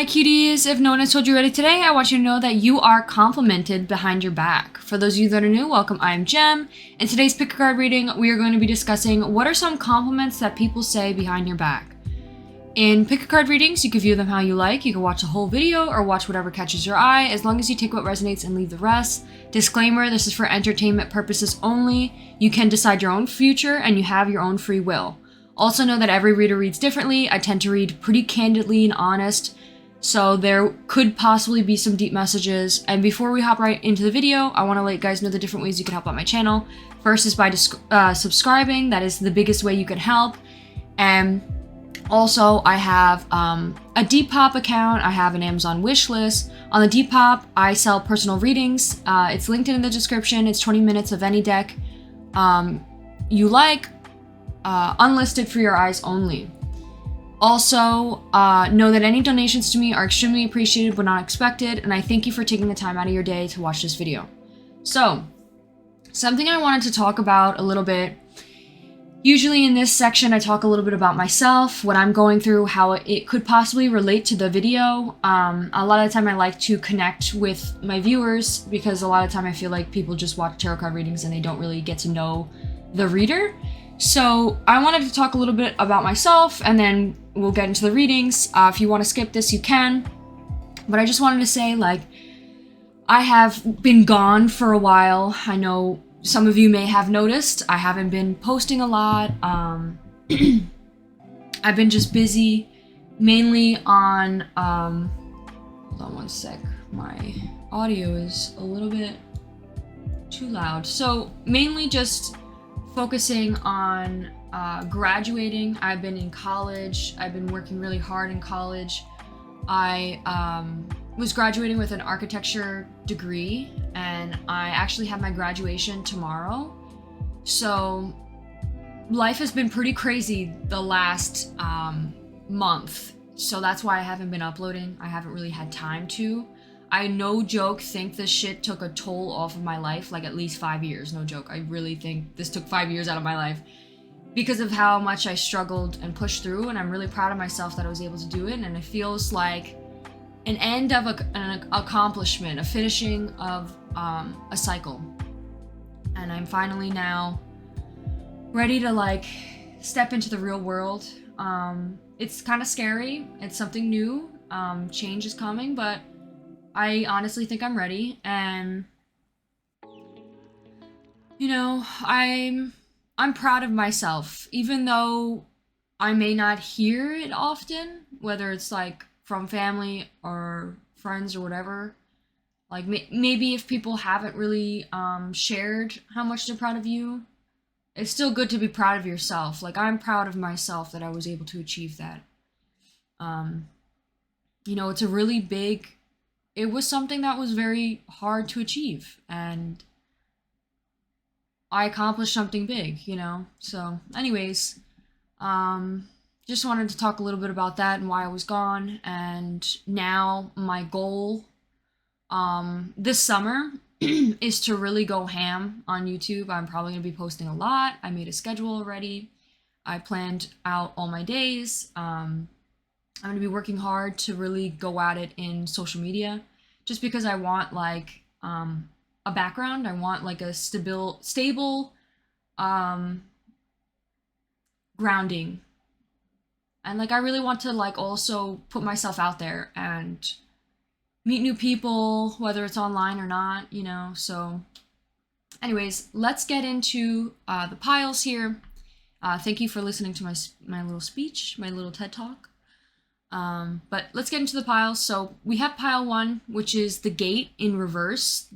Hi cuties, if no one has told you already today, I want you to know that you are complimented behind your back. For those of you that are new, welcome, I'm Jem. In today's pick a card reading, we are going to be discussing what are some compliments that people say behind your back. In pick a card readings, you can view them how you like. You can watch the whole video or watch whatever catches your eye, as long as you take what resonates and leave the rest. Disclaimer, this is for entertainment purposes only. You can decide your own future and you have your own free will. Also know that every reader reads differently. I tend to read pretty candidly and honest, so there could possibly be some deep messages. And before we hop right into the video, I want to let you guys know the different ways you can help out my channel. First is by subscribing. That is the biggest way you can help. And also, I have a Depop account. I have an Amazon wish list. On the Depop, I sell personal readings. It's linked in the description. It's 20 minutes of any deck you like, unlisted for your eyes only. Also, know that any donations to me are extremely appreciated but not expected, and I thank you for taking the time out of your day to watch this video. So, something I wanted to talk about a little bit. Usually in this section, I talk a little bit about myself, what I'm going through, how it could possibly relate to the video. A lot of the time I like to connect with my viewers because a lot of the time I feel like people just watch tarot card readings and they don't really get to know the reader. So I wanted to talk a little bit about myself and then we'll get into the readings. If you want to skip this, you can. But I just wanted to say, like, I have been gone for a while. I know some of you may have noticed I haven't been posting a lot. I've been just busy, mainly on, hold on one sec. My audio is a little bit too loud. So mainly just focusing on graduating. I've been in college. I've been working really hard in college. I was graduating with an architecture degree, and I actually have my graduation tomorrow. So life has been pretty crazy the last month. So that's why I haven't been uploading. I haven't really had time to. I, no joke, think this shit took a toll off of my life, like at least 5 years, no joke. I really think this took 5 years out of my life because of how much I struggled and pushed through, and I'm really proud of myself that I was able to do it, and it feels like an end of an accomplishment, a finishing of a cycle. And I'm finally now ready to like step into the real world. It's kind of scary. It's something new. Change is coming, but I honestly think I'm ready, and you know, I'm proud of myself, even though I may not hear it often, whether it's like from family or friends or whatever. Like maybe if people haven't really shared how much they're proud of you, it's still good to be proud of yourself. Like, I'm proud of myself that I was able to achieve that. You know, it's a really big. It was something that was very hard to achieve, and I accomplished something big, you know? So anyways, just wanted to talk a little bit about that and why I was gone. And now my goal this summer is to really go ham on YouTube. I'm probably going to be posting a lot. I made a schedule already. I planned out all my days. I'm going to be working hard to really go at it in social media, just because I want like a background. I want like a stable grounding. And like I really want to like also put myself out there and meet new people, whether it's online or not, you know. So anyways, let's get into the piles here. Thank you for listening to my little speech, my little TED Talk. But let's get into the piles. So we have pile 1, which is the Gate in reverse.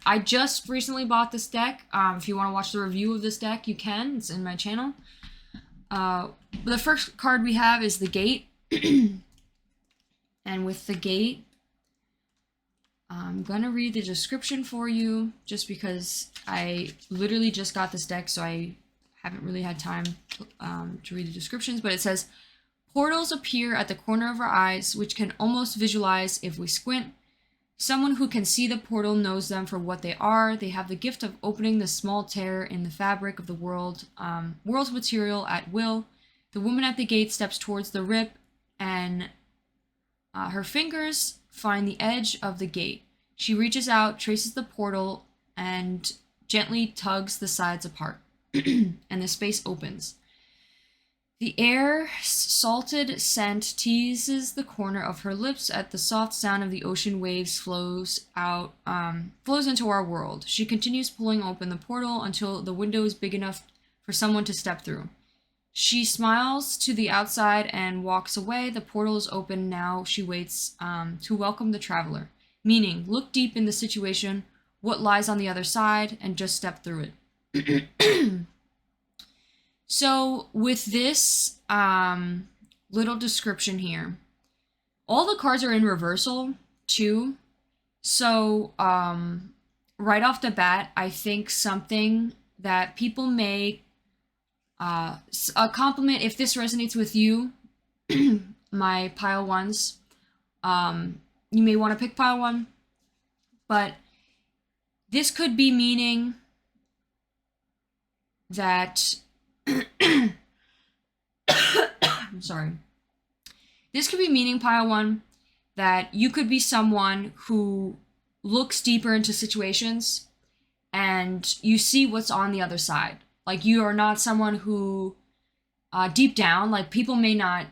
I just recently bought this deck. If you want to watch the review of this deck, you can. It's in my channel. But the first card we have is the Gate. And with the Gate, I'm gonna read the description for you just because I literally just got this deck, so I haven't really had time to read the descriptions. But it says, portals appear at the corner of our eyes, which can almost visualize if we squint. Someone who can see the portal knows them for what they are. They have the gift of opening the small tear in the fabric of the world's material at will. The woman at the gate steps towards the rip and Her fingers find the edge of the gate. She reaches out, traces the portal, and gently tugs the sides apart, and the space opens. The air's salted scent teases the corner of her lips as the soft sound of the ocean waves flows into our world. She continues pulling open the portal until the window is big enough for someone to step through. She smiles to the outside and walks away. The portal is open now. She waits to welcome the traveler. Meaning, look deep in the situation, what lies on the other side, and just step through it. So with this little description here, all the cards are in reversal too. So right off the bat, I think something that people may, a compliment, if this resonates with you, my pile ones, you may want to pick pile one, but this could be meaning that I'm sorry. This could be meaning, pile one, that you could be someone who looks deeper into situations and you see what's on the other side. Like, you are not someone who, deep down, like, people may not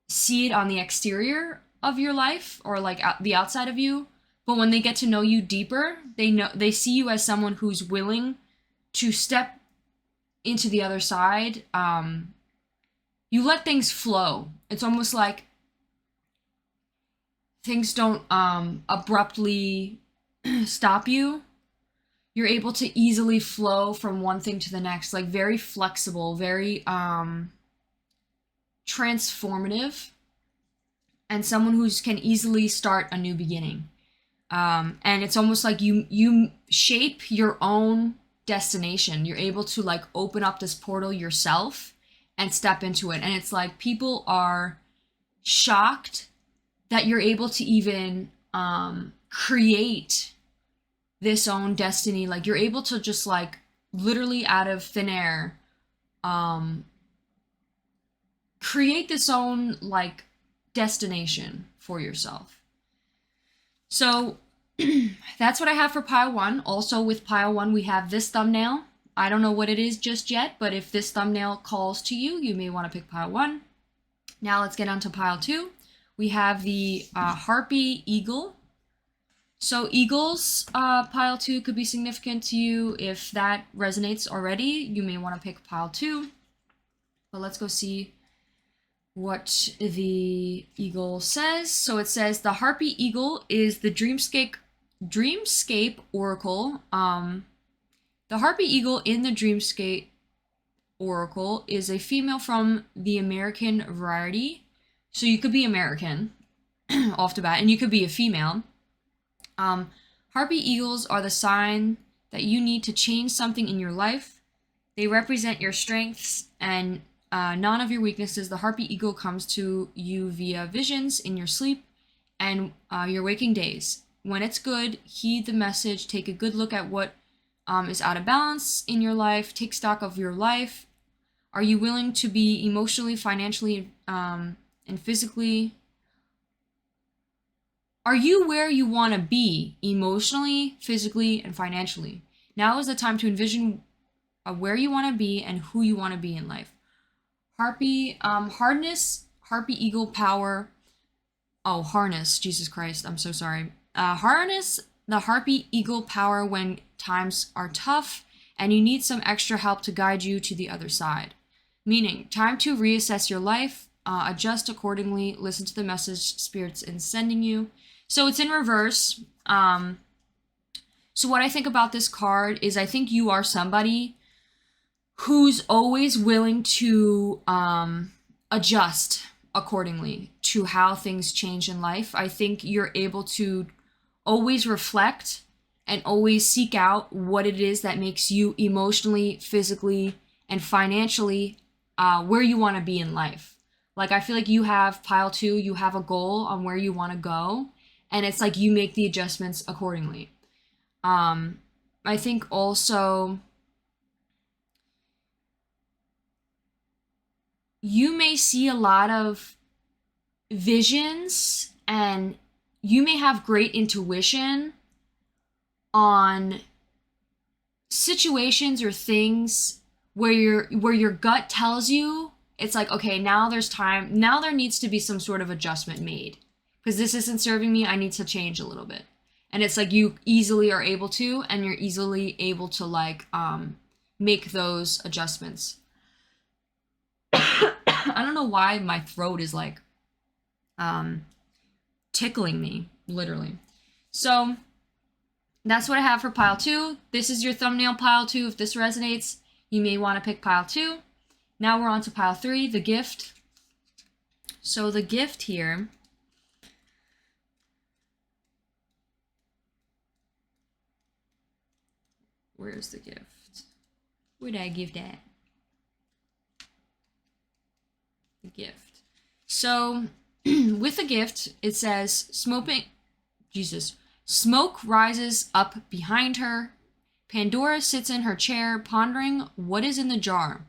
see it on the exterior of your life or like the outside of you, but when they get to know you deeper, they see you as someone who's willing to step into the other side. You let things flow. It's almost like things don't abruptly stop you. You're able to easily flow from one thing to the next, like very flexible, very transformative, and someone who can easily start a new beginning. And it's almost like you shape your own destination. You're able to like open up this portal yourself and step into it. And it's like people are shocked that you're able to even create this own destiny. Like, you're able to just like literally out of thin air create this own like destination for yourself. So that's what I have for pile one. Also with pile one, we have this thumbnail. I don't know what it is just yet, but if this thumbnail calls to you, you may want to pick pile one. Now let's get on to pile two. We have the Harpy Eagle. So eagles, pile two could be significant to you. If that resonates already, you may want to pick pile two. But let's go see what the eagle says. So it says the Harpy Eagle is the dreamscape oracle. The Harpy Eagle in the dreamscape oracle is a female from the American variety. So you could be American off the bat, and you could be a female. Harpy Eagles are the sign that you need to change something in your life. They represent your strengths and none of your weaknesses. The Harpy Eagle comes to you via visions in your sleep and your waking days. When it's good, heed the message. Take a good look at what is out of balance in your life. Take stock of your life. Are you willing to be emotionally, financially, and physically? Are you where you want to be emotionally, physically, and financially? Now is the time to envision where you want to be and who you want to be in life. Harpy, harness, Harpy Eagle power. Oh, harness, Jesus Christ, I'm so sorry. Harness the Harpy Eagle power when times are tough and you need some extra help to guide you to the other side. Meaning, time to reassess your life, adjust accordingly, listen to the message Spirit's in sending you. So it's in reverse. So what I think about this card is I think you are somebody who's always willing to adjust accordingly to how things change in life. I think you're able to always reflect and always seek out what it is that makes you emotionally, physically, and financially where you want to be in life. Like, I feel like you have pile two, you have a goal on where you want to go, and it's like you make the adjustments accordingly. I think also you may see a lot of visions and you may have great intuition on situations or things where your gut tells you it's like, okay, now there's time, now there needs to be some sort of adjustment made because this isn't serving me, I need to change a little bit. And it's like you easily are able to, and you're easily able to like make those adjustments. I don't know why my throat is like tickling me, literally. So that's what I have for pile 2. This is your thumbnail pile 2. If this resonates, you may want to pick pile 2. Now we're on to pile 3, the gift. So the gift here, where's the gift? Where did I give that? The gift. So with the gift, it says smoke rises up behind her. Pandora sits in her chair, pondering what is in the jar.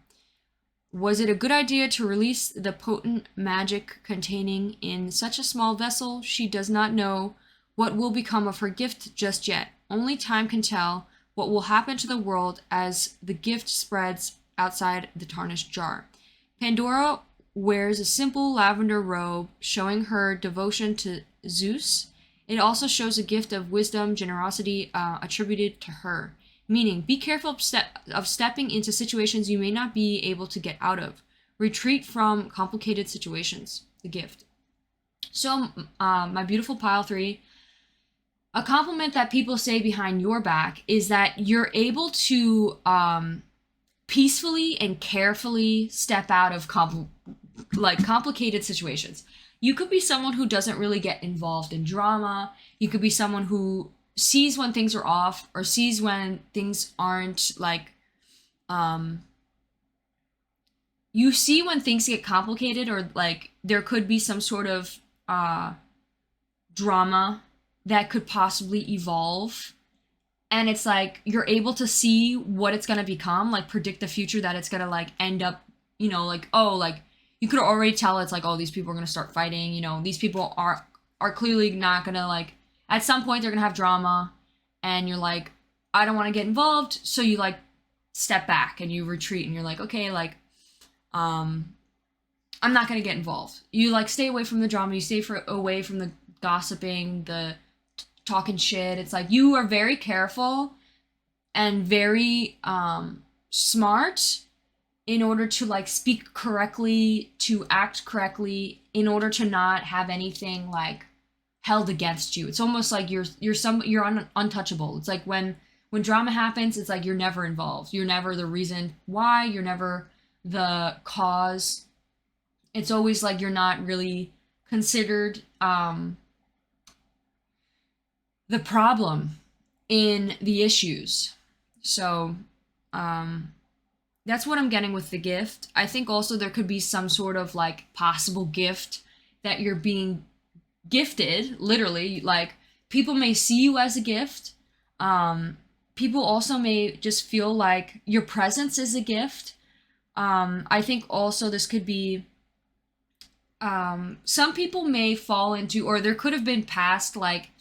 Was it a good idea to release the potent magic containing in such a small vessel? She does not know what will become of her gift just yet. Only time can tell what will happen to the world as the gift spreads outside the tarnished jar. Pandora wears a simple lavender robe, showing her devotion to Zeus. It also shows a gift of wisdom, generosity attributed to her. Meaning, be careful of stepping into situations you may not be able to get out of. Retreat from complicated situations. The gift. So, my beautiful pile 3, a compliment that people say behind your back is that you're able to peacefully and carefully step out of complicated situations. You could be someone who doesn't really get involved in drama. You could be someone who sees when things are off, or sees when things aren't like, you see when things get complicated, or like there could be some sort of drama that could possibly evolve, and it's like you're able to see what it's going to become, like predict the future, that it's going to like end up, you know, like, oh, like you could already tell it's like, oh, these people are going to start fighting, you know, these people are clearly not going to like, at some point they're going to have drama, and you're like, I don't want to get involved, so you like step back and you retreat, and you're like, okay, like I'm not going to get involved. You like stay away from the drama, you stay away from the gossiping, the talking shit. It's like you are very careful and very smart in order to like speak correctly, to act correctly, in order to not have anything like held against you. It's almost like you're untouchable. It's like when drama happens, it's like you're never involved. You're never the reason why. You're never the cause. It's always like you're not really considered the problem in the issues. So that's what I'm getting with the gift. I think also there could be some sort of like possible gift that you're being gifted, literally, like people may see you as a gift. People also may just feel like your presence is a gift. I think also this could be some people may fall into, or there could have been past like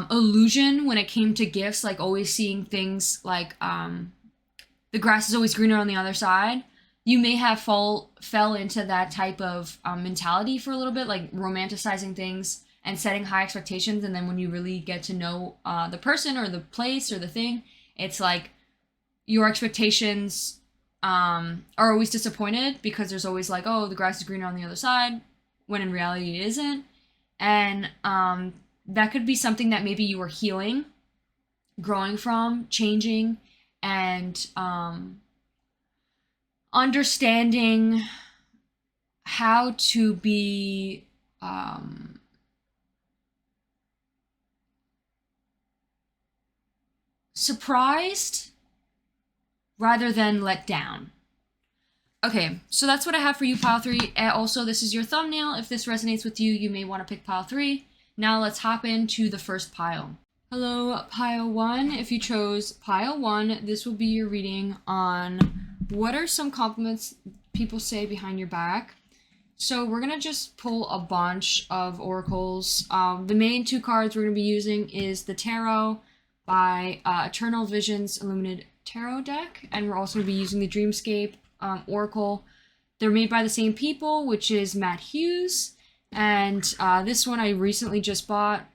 illusion when it came to gifts, like always seeing things like the grass is always greener on the other side. You may have fell into that type of mentality for a little bit, like romanticizing things and setting high expectations, and then when you really get to know the person or the place or the thing, it's like your expectations are always disappointed, because there's always like, oh, the grass is greener on the other side, when in reality it isn't. And that could be something that maybe you were healing, growing from, changing, and understanding how to be surprised rather than let down. Okay, so that's what I have for you, pile 3. Also, this is your thumbnail. If this resonates with you, you may want to pick pile 3. Now let's hop into the first pile. Hello, pile 1. If you chose pile 1, this will be your reading on what are some compliments people say behind your back. So we're gonna just pull a bunch of oracles. The main two cards we're gonna be using is the Tarot by Eternal Visions Illuminated Tarot deck, and we're also gonna be using the Dreamscape Oracle. They're made by the same people, which is Matt Hughes, and this one I recently just bought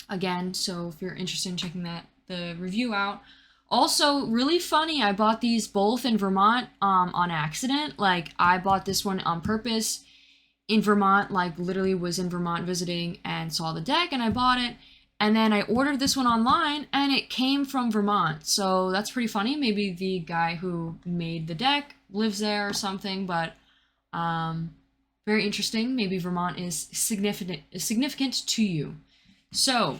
again. So if you're interested in checking the review out. Also, really funny, I bought these both in Vermont on accident. Like, I bought this one on purpose in Vermont, like, literally was in Vermont visiting and saw the deck, and I bought it. And then I ordered this one online, and it came from Vermont. So that's pretty funny. Maybe the guy who made the deck lives there or something, but very interesting. Maybe Vermont is significant to you. So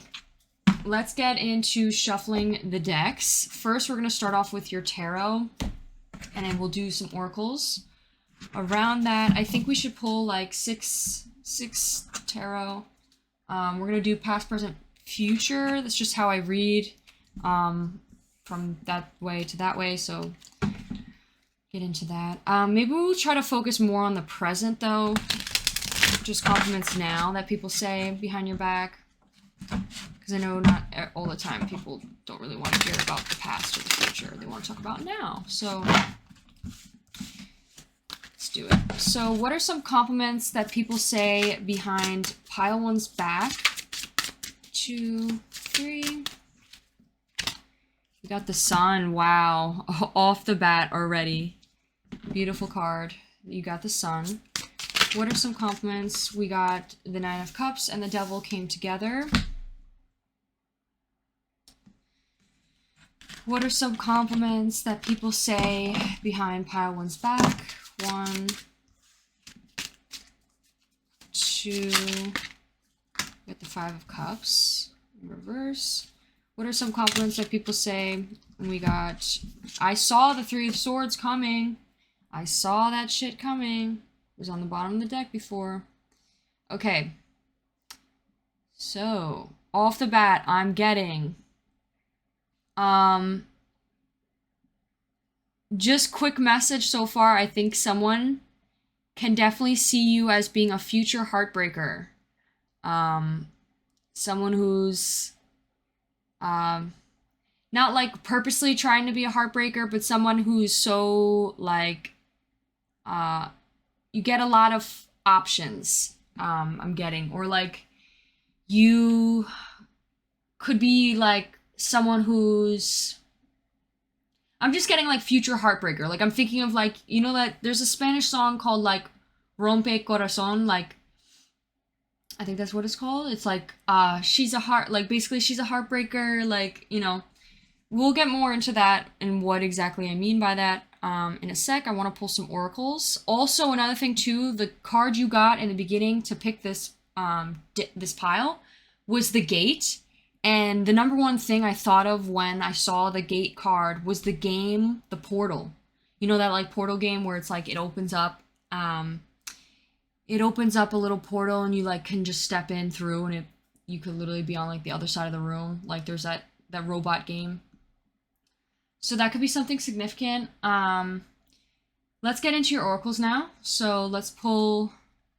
let's get into shuffling the decks. First, we're going to start off with your tarot, and then we'll do some oracles. Around that, I think we should pull like six tarot. We're going to do past, present, future. That's just how I read from that way to that way, so get into that. Maybe we'll try to focus more on the present, though. Just compliments now that people say behind your back. Because I know not all the time people don't really want to hear about the past or the future. They want to talk about now. So let's do it. So what are some compliments that people say behind pile one's back? 2, 3. We got the sun. Wow. Off the bat already. Beautiful card. You got the sun. What are some compliments? We got the 9 of Cups and the Devil came together. What are some compliments that people say behind pile one's back? 1, 2. With the 5 of Cups in reverse. What are some compliments that people say? We got, I saw the 3 of Swords coming. I saw that shit coming. It was on the bottom of the deck before. Okay. So, off the bat, I'm getting just quick message so far. I think someone can definitely see you as being a future heartbreaker. Someone who's not like purposely trying to be a heartbreaker, but someone who's so like you get a lot of options. I'm getting, or like you could be like someone who's, I'm just getting like future heartbreaker. Like I'm thinking of like, you know that there's a Spanish song called like Rompe Corazon, like I think that's what it's called. It's like she's a basically she's a heartbreaker, like, you know. We'll get more into that and what exactly I mean by that in a sec. I want to pull some oracles. Also, another thing too, the card you got in the beginning to pick this this pile was the gate. And the number one thing I thought of when I saw the gate card was the game, the Portal. You know that like Portal game where it's like it opens up a little portal and you like can just step in through, and you could literally be on like the other side of the room. Like there's that robot game. So that could be something significant. Let's get into your oracles now. So let's pull,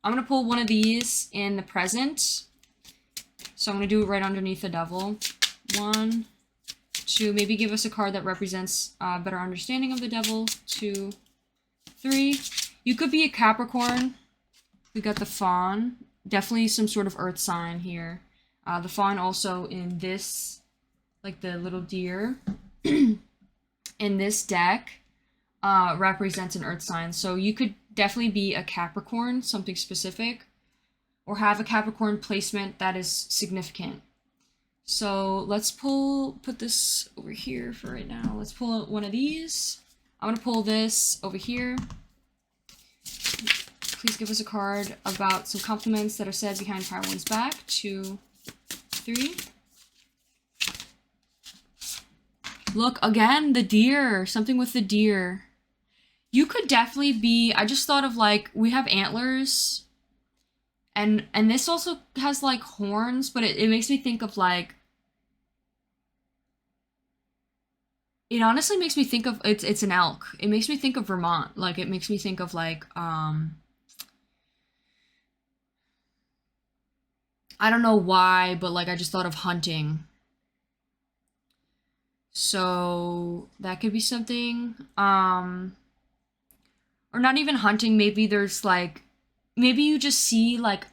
I'm going to pull one of these in the present. So I'm going to do it right underneath the Devil. 1, 2, maybe give us a card that represents a better understanding of the Devil. 2, 3. You could be a Capricorn. We got the Fawn. Definitely some sort of earth sign here. The Fawn also in this, like the little deer. In this deck represents an earth sign. So you could definitely be a Capricorn, something specific, or have a Capricorn placement that is significant. So let's put this over here for right now. Let's pull one of these. I'm going to pull this over here. Please give us a card about some compliments that are said behind pile one's back. 2, 3. Look, again, the deer. Something with the deer. You could definitely be, I just thought of like, we have antlers. And this also has like horns, but it makes me think of like, it honestly makes me think of, it's an elk. It makes me think of Vermont. Like, it makes me think of like, I don't know why, but like I just thought of hunting. So that could be something. Or not even hunting, maybe there's like, maybe you just see like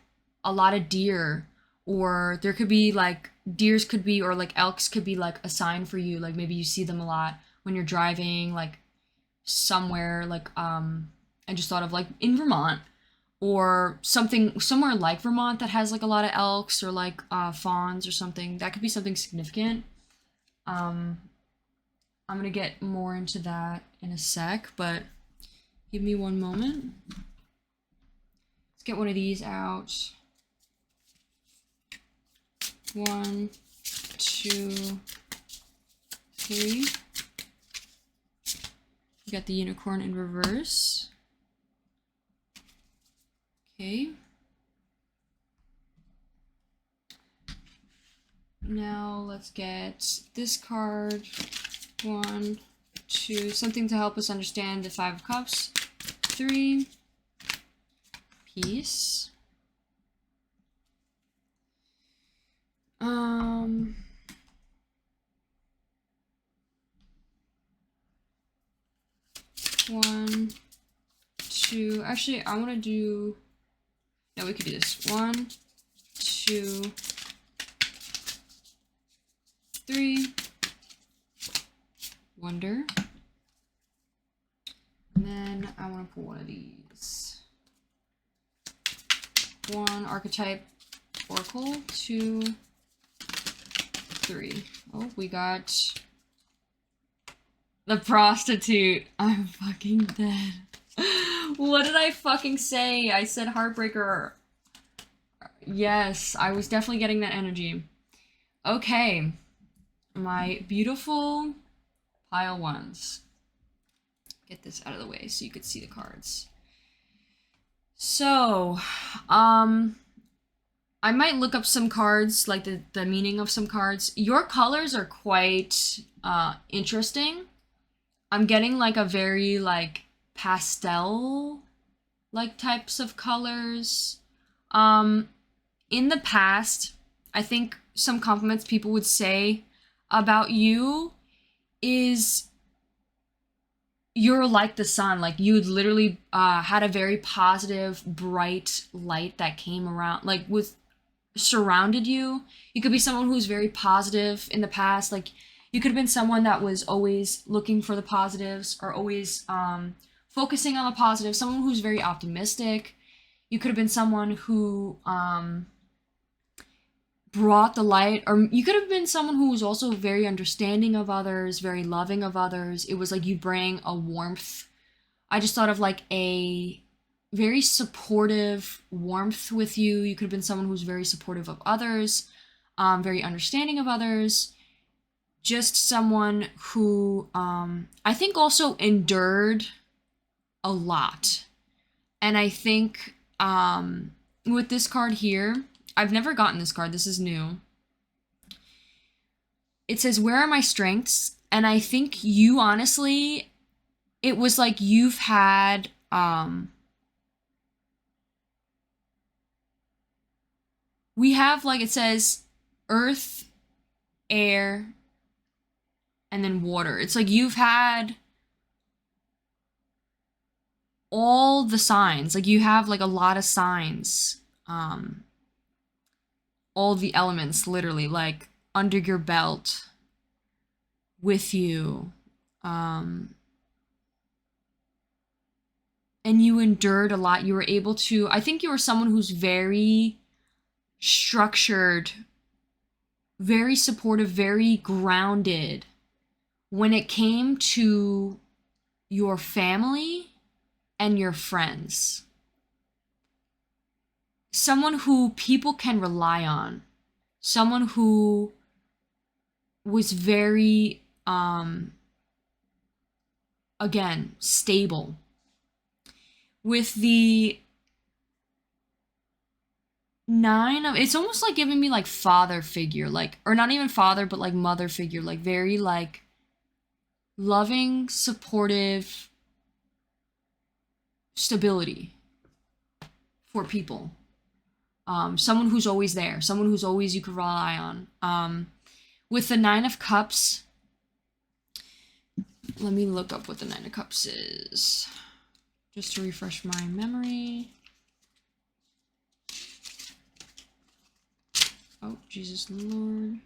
a lot of deer, or there could be like deers could be, or like elks could be like a sign for you, like maybe you see them a lot when you're driving like somewhere, like I just thought of like in Vermont, or something somewhere like Vermont that has like a lot of elks, or like fawns or something. That could be something significant. I'm gonna get more into that in a sec, but give me one moment. Let's get one of these out. 1, 2, 3. We got the unicorn in reverse. Okay. Now let's get this card. 1, 2. Something to help us understand the 5 of Cups. 3. Peace. 1, 2. Actually, I want to do. No, we could do this. 1, 2, 3. Wonder. And then I want to pull one of these. 1 archetype oracle. 2, 3. Oh, we got the prostitute. I'm fucking dead. What did I fucking say? I said heartbreaker. Yes, I was definitely getting that energy. Okay. My beautiful pile ones. Get this out of the way so you could see the cards. So, I might look up some cards, like the meaning of some cards. Your colors are quite interesting. I'm getting like a very like pastel like types of colors. In the past, I think some compliments people would say about you is you're like the sun. Like you literally had a very positive, bright light that came around, like was surrounded you. You could be someone who's very positive in the past. Like you could have been someone that was always looking for the positives, or always focusing on the positive. Someone who's very optimistic. You could have been someone who brought the light, or you could have been someone who was also very understanding of others, very loving of others. It was like you bring a warmth. I just thought of like a very supportive warmth with you. You could have been someone who's very supportive of others, very understanding of others. Just someone who I think also endured a lot. And I think with this card here, I've never gotten this card. This is new. It says, where are my strengths? And I think you honestly, it was like you've had we have, like it says, earth, air, and then water. It's like you've had all the signs. Like you have like a lot of signs. All the elements literally like under your belt with you. And you endured a lot. You were able to, I think you were someone who's very structured, very supportive, very grounded when it came to your family and your friends. Someone who people can rely on. Someone who was very, again, stable. With the 9 of, it's almost like giving me like father figure, like, or not even father, but like mother figure, like very like loving, supportive stability for people. Someone who's always there, someone who's always you can rely on. With the Nine of Cups, let me look up what the Nine of Cups is, just to refresh my memory. Oh, Jesus Lord.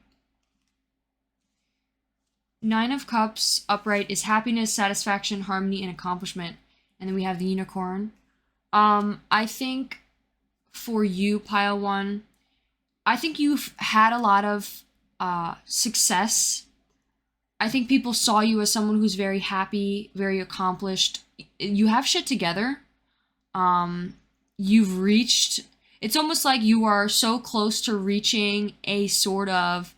Nine of Cups upright is happiness, satisfaction, harmony, and accomplishment. And then we have the Unicorn. I think for you, Pile 1, I think you've had a lot of success. I think people saw you as someone who's very happy, very accomplished. You have shit together. You've reached, it's almost like you are so close to reaching a sort of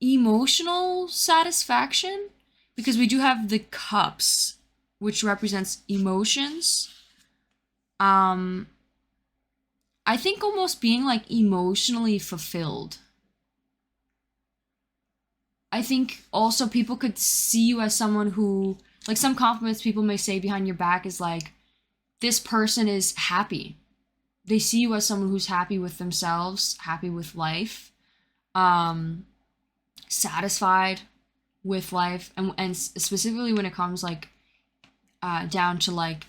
emotional satisfaction, because we do have the cups, which represents emotions. I think almost being like emotionally fulfilled. I think also people could see you as someone who, like, some compliments people may say behind your back is like, this person is happy. They see you as someone who's happy with themselves, happy with life, satisfied with life, and specifically when it comes like down to like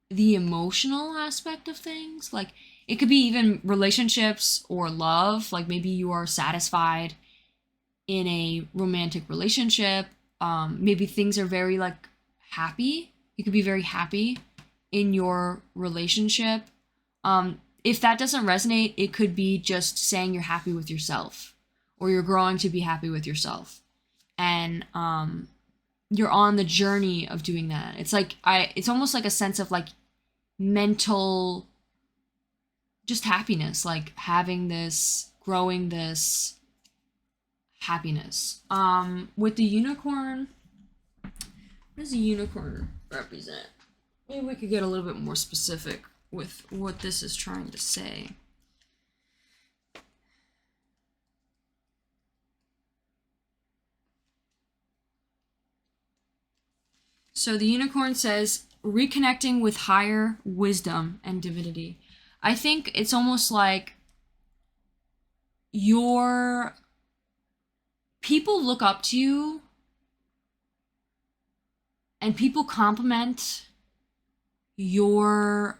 the emotional aspect of things. Like, it could be even relationships or love. Like, maybe you are satisfied in a romantic relationship. Maybe things are very like happy. You could be very happy in your relationship. If that doesn't resonate, it could be just saying you're happy with yourself, or you're growing to be happy with yourself, and you're on the journey of doing that. It's like it's almost like a sense of like mental just happiness, like having this, growing this happiness. With the Unicorn, what does the Unicorn represent? Maybe we could get a little bit more specific with what this is trying to say. So the Unicorn says, reconnecting with higher wisdom and divinity. I think it's almost like people look up to you, and people compliment your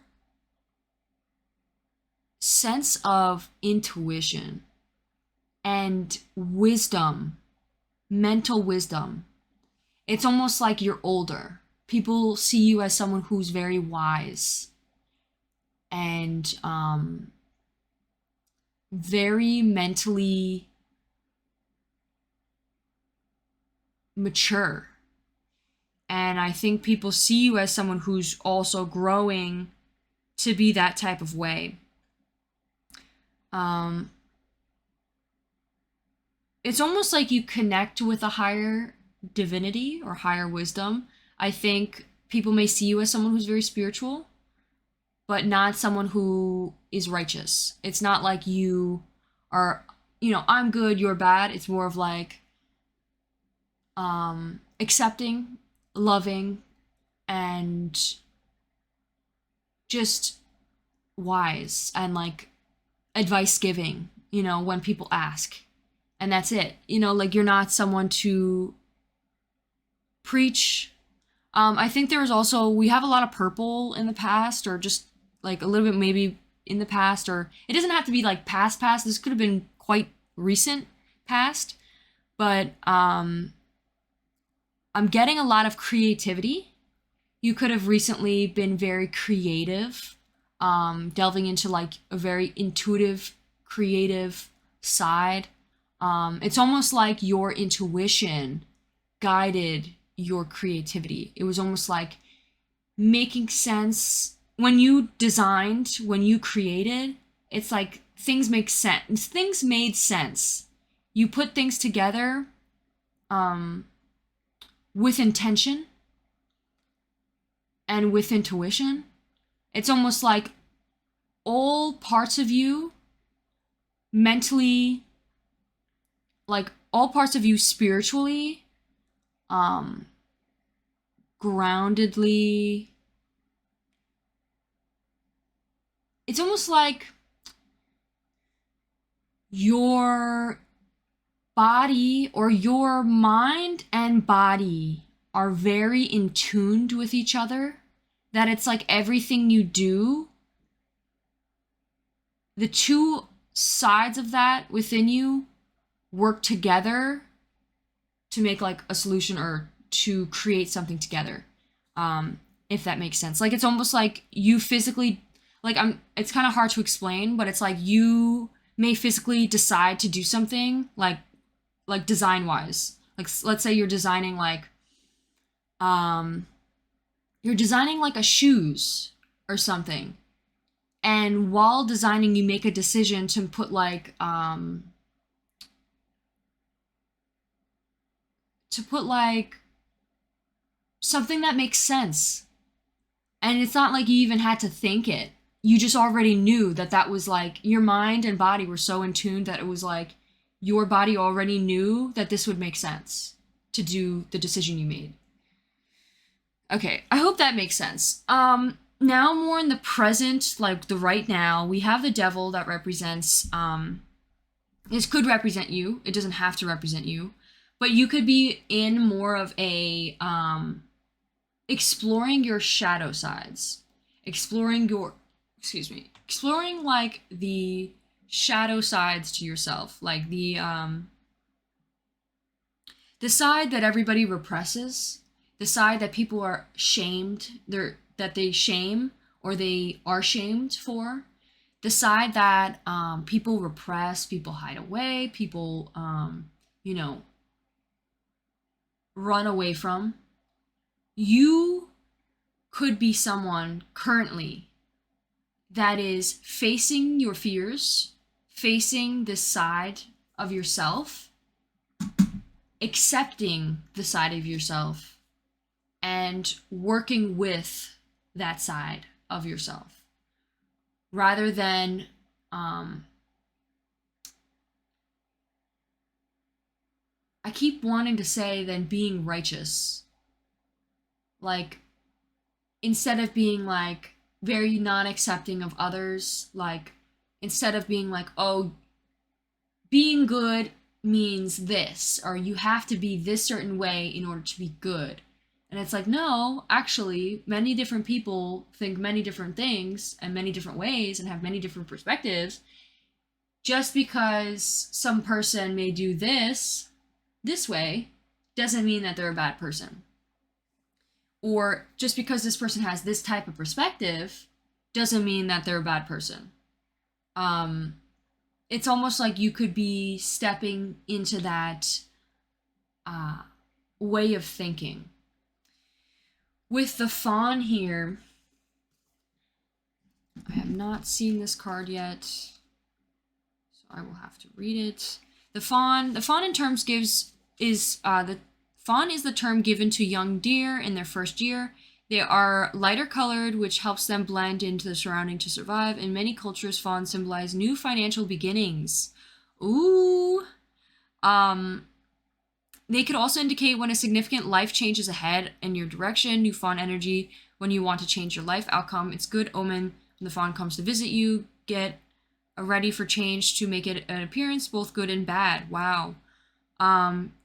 sense of intuition and wisdom, mental wisdom. It's almost like you're older. People see you as someone who's very wise and very mentally mature. And I think people see you as someone who's also growing to be that type of way. It's almost like you connect with a higher divinity or higher wisdom. I think people may see you as someone who's very spiritual, but not someone who is righteous. It's not like you are, I'm good, you're bad. It's more of like accepting, loving, and just wise, and like advice giving, when people ask. And that's it. Like, you're not someone to preach. I think there was also, we have a lot of purple in the past, or just like a little bit maybe in the past, or it doesn't have to be like past. This could have been quite recent past. But I'm getting a lot of creativity. You could have recently been very creative, delving into like a very intuitive, creative side. It's almost like your intuition guided your creativity. It was almost like making sense. When you designed, when you created, it's like things make sense. Things made sense. You put things together with intention and with intuition. It's almost like all parts of you mentally, like all parts of you spiritually, groundedly, it's almost like your body or your mind and body are very in tuned with each other, that it's like everything you do, the two sides of that within you work together to make like a solution or to create something together. If that makes sense. Like it's almost like you physically, like it's kind of hard to explain, but it's like you may physically decide to do something like design wise. Like let's say you're designing like a shoes or something. And while designing, you make a decision to put like something that makes sense. And it's not like you even had to think it. You just already knew that that was like your mind and body were so in tune that it was like your body already knew that this would make sense to do the decision you made. Okay, I hope that makes sense. Now more in the present, like the right now, we have the devil that represents, this could represent you. It doesn't have to represent you. But you could be in more of a, exploring your shadow sides. Exploring like the shadow sides to yourself. Like the side that everybody represses, the side that people are shamed, that they shame or they are shamed for, the side that people repress, people hide away, people, run away from. You could be someone currently that is facing your fears, facing this side of yourself, accepting the side of yourself, and working with that side of yourself rather than I keep wanting to say than being righteous. Like instead of being like very non-accepting of others, like instead of being like, oh, being good means this, or you have to be this certain way in order to be good. And it's like, no, actually, many different people think many different things and many different ways and have many different perspectives. Just because some person may do this way doesn't mean that they're a bad person. Or just because this person has this type of perspective doesn't mean that they're a bad person. It's almost like you could be stepping into that way of thinking. With the fawn here, I have not seen this card yet, so I will have to read it. The fawn in terms the fawn is the term given to young deer in their first year. They are lighter colored, which helps them blend into the surrounding to survive. In many cultures, fawns symbolize new financial beginnings. Ooh. They could also indicate when a significant life change is ahead in your direction, new fawn energy, when you want to change your life outcome. It's good omen when the fawn comes to visit you. Get ready for change to make it an appearance, both good and bad. Wow.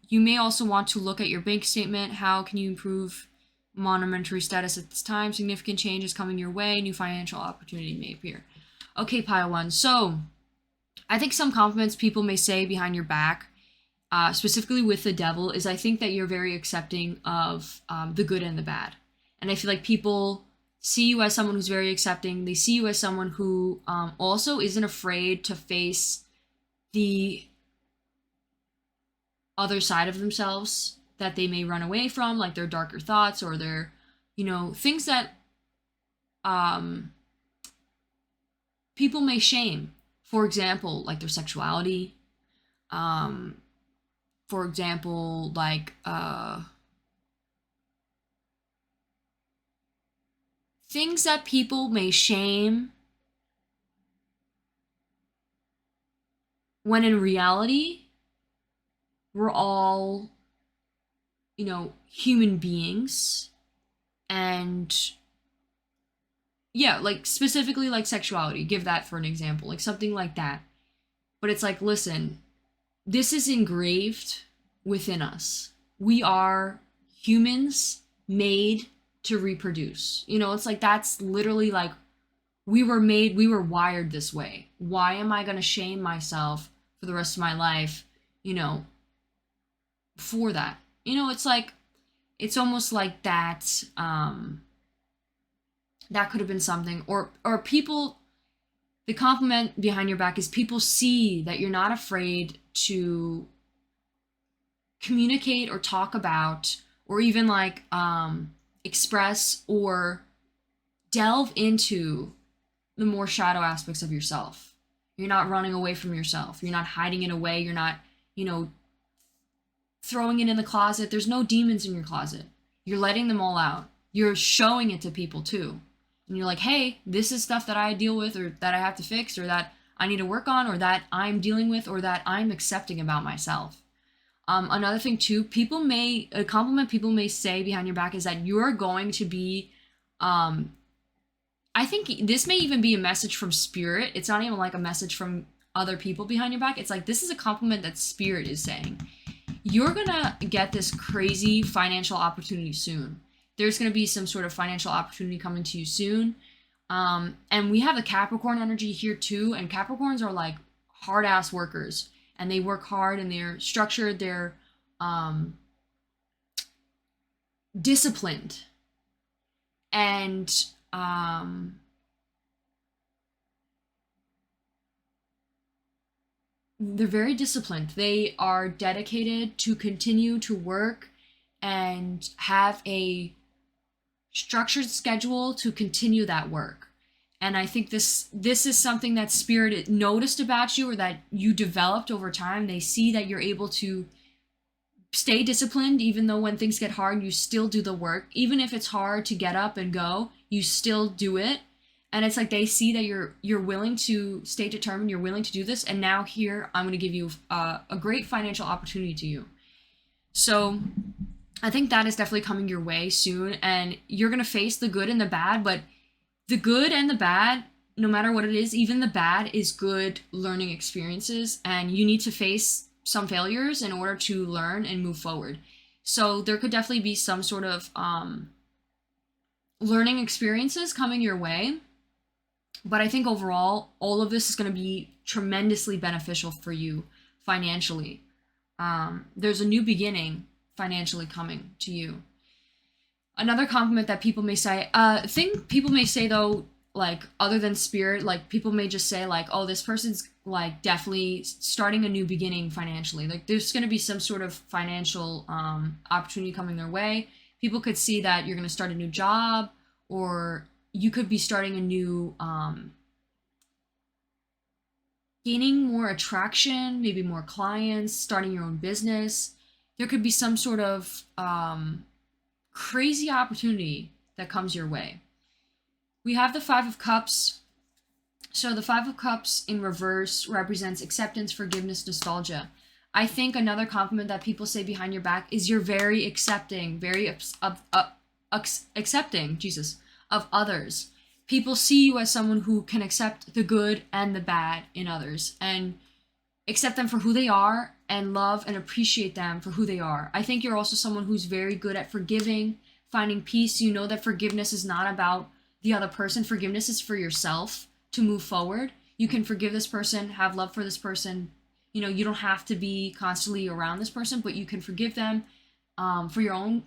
You may also want to look at your bank statement. How can you improve monetary status at this time? Significant change is coming your way. New financial opportunity may appear. Okay, pile one. So, I think some compliments people may say behind your back, specifically with the devil, is I think that you're very accepting of the good and the bad. And I feel like people see you as someone who's very accepting. They see you as someone who also isn't afraid to face the other side of themselves that they may run away from, like their darker thoughts or their, things that people may shame. For example, like their sexuality. For example, like things that people may shame when in reality we're all, human beings, and yeah, like specifically like sexuality, give that for an example, like something like that. But it's like, listen, this is engraved within us. We are humans made to reproduce. You know, it's like that's literally like we were wired this way. Why am I going to shame myself for the rest of my life, you know, for that? You know, it's like, it's almost like that, that could have been something. Or people, the compliment behind your back is people see that you're not afraid to communicate or talk about or even like express or delve into the more shadow aspects of yourself. You're not running away from yourself. You're not hiding it away. You're not, you know, throwing it in the closet. There's no demons in your closet. You're letting them all out. You're showing it to people too. And you're like, hey, this is stuff that I deal with or that I have to fix or that I need to work on or that I'm dealing with or that I'm accepting about myself. Another thing too, a compliment people may say behind your back is that you're going to be, I think this may even be a message from spirit. It's not even like a message from other people behind your back. It's like, this is a compliment that spirit is saying. You're gonna get this crazy financial opportunity soon. There's gonna be some sort of financial opportunity coming to you soon. And we have the Capricorn energy here too. And Capricorns are like hard ass workers. And they work hard and they're structured, they're disciplined. And they're very disciplined. They are dedicated to continue to work and have a structured schedule to continue that work. And I think this is something that spirit noticed about you or that you developed over time. They see that you're able to stay disciplined even though when things get hard, you still do the work. Even if it's hard to get up and go, you still do it. And it's like they see that you're willing to stay determined, you're willing to do this, and now here I'm going to give you a great financial opportunity to you. So I think that is definitely coming your way soon, and you're going to face the good and the bad, but the good and the bad, no matter what it is, even the bad is good learning experiences, and you need to face some failures in order to learn and move forward. So there could definitely be some sort of learning experiences coming your way. But I think overall, all of this is going to be tremendously beneficial for you financially. There's a new beginning financially coming to you. Another compliment that people may say, people may say though, like other than spirit, like people may just say like, oh, this person's like definitely starting a new beginning financially. Like there's going to be some sort of financial opportunity coming their way. People could see that you're going to start a new job, or you could be starting a new, gaining more attraction, maybe more clients, starting your own business. There could be some sort of crazy opportunity that comes your way. We have the Five of Cups. So the Five of Cups in reverse represents acceptance, forgiveness, nostalgia. I think another compliment that people say behind your back is you're very accepting, accepting, Jesus, of others. People see you as someone who can accept the good and the bad in others and accept them for who they are and love and appreciate them for who they are. I think you're also someone who's very good at forgiving, finding peace. You know that forgiveness is not about the other person. Forgiveness is for yourself to move forward. You can forgive this person, have love for this person. You know, you don't have to be constantly around this person, but you can forgive them for your own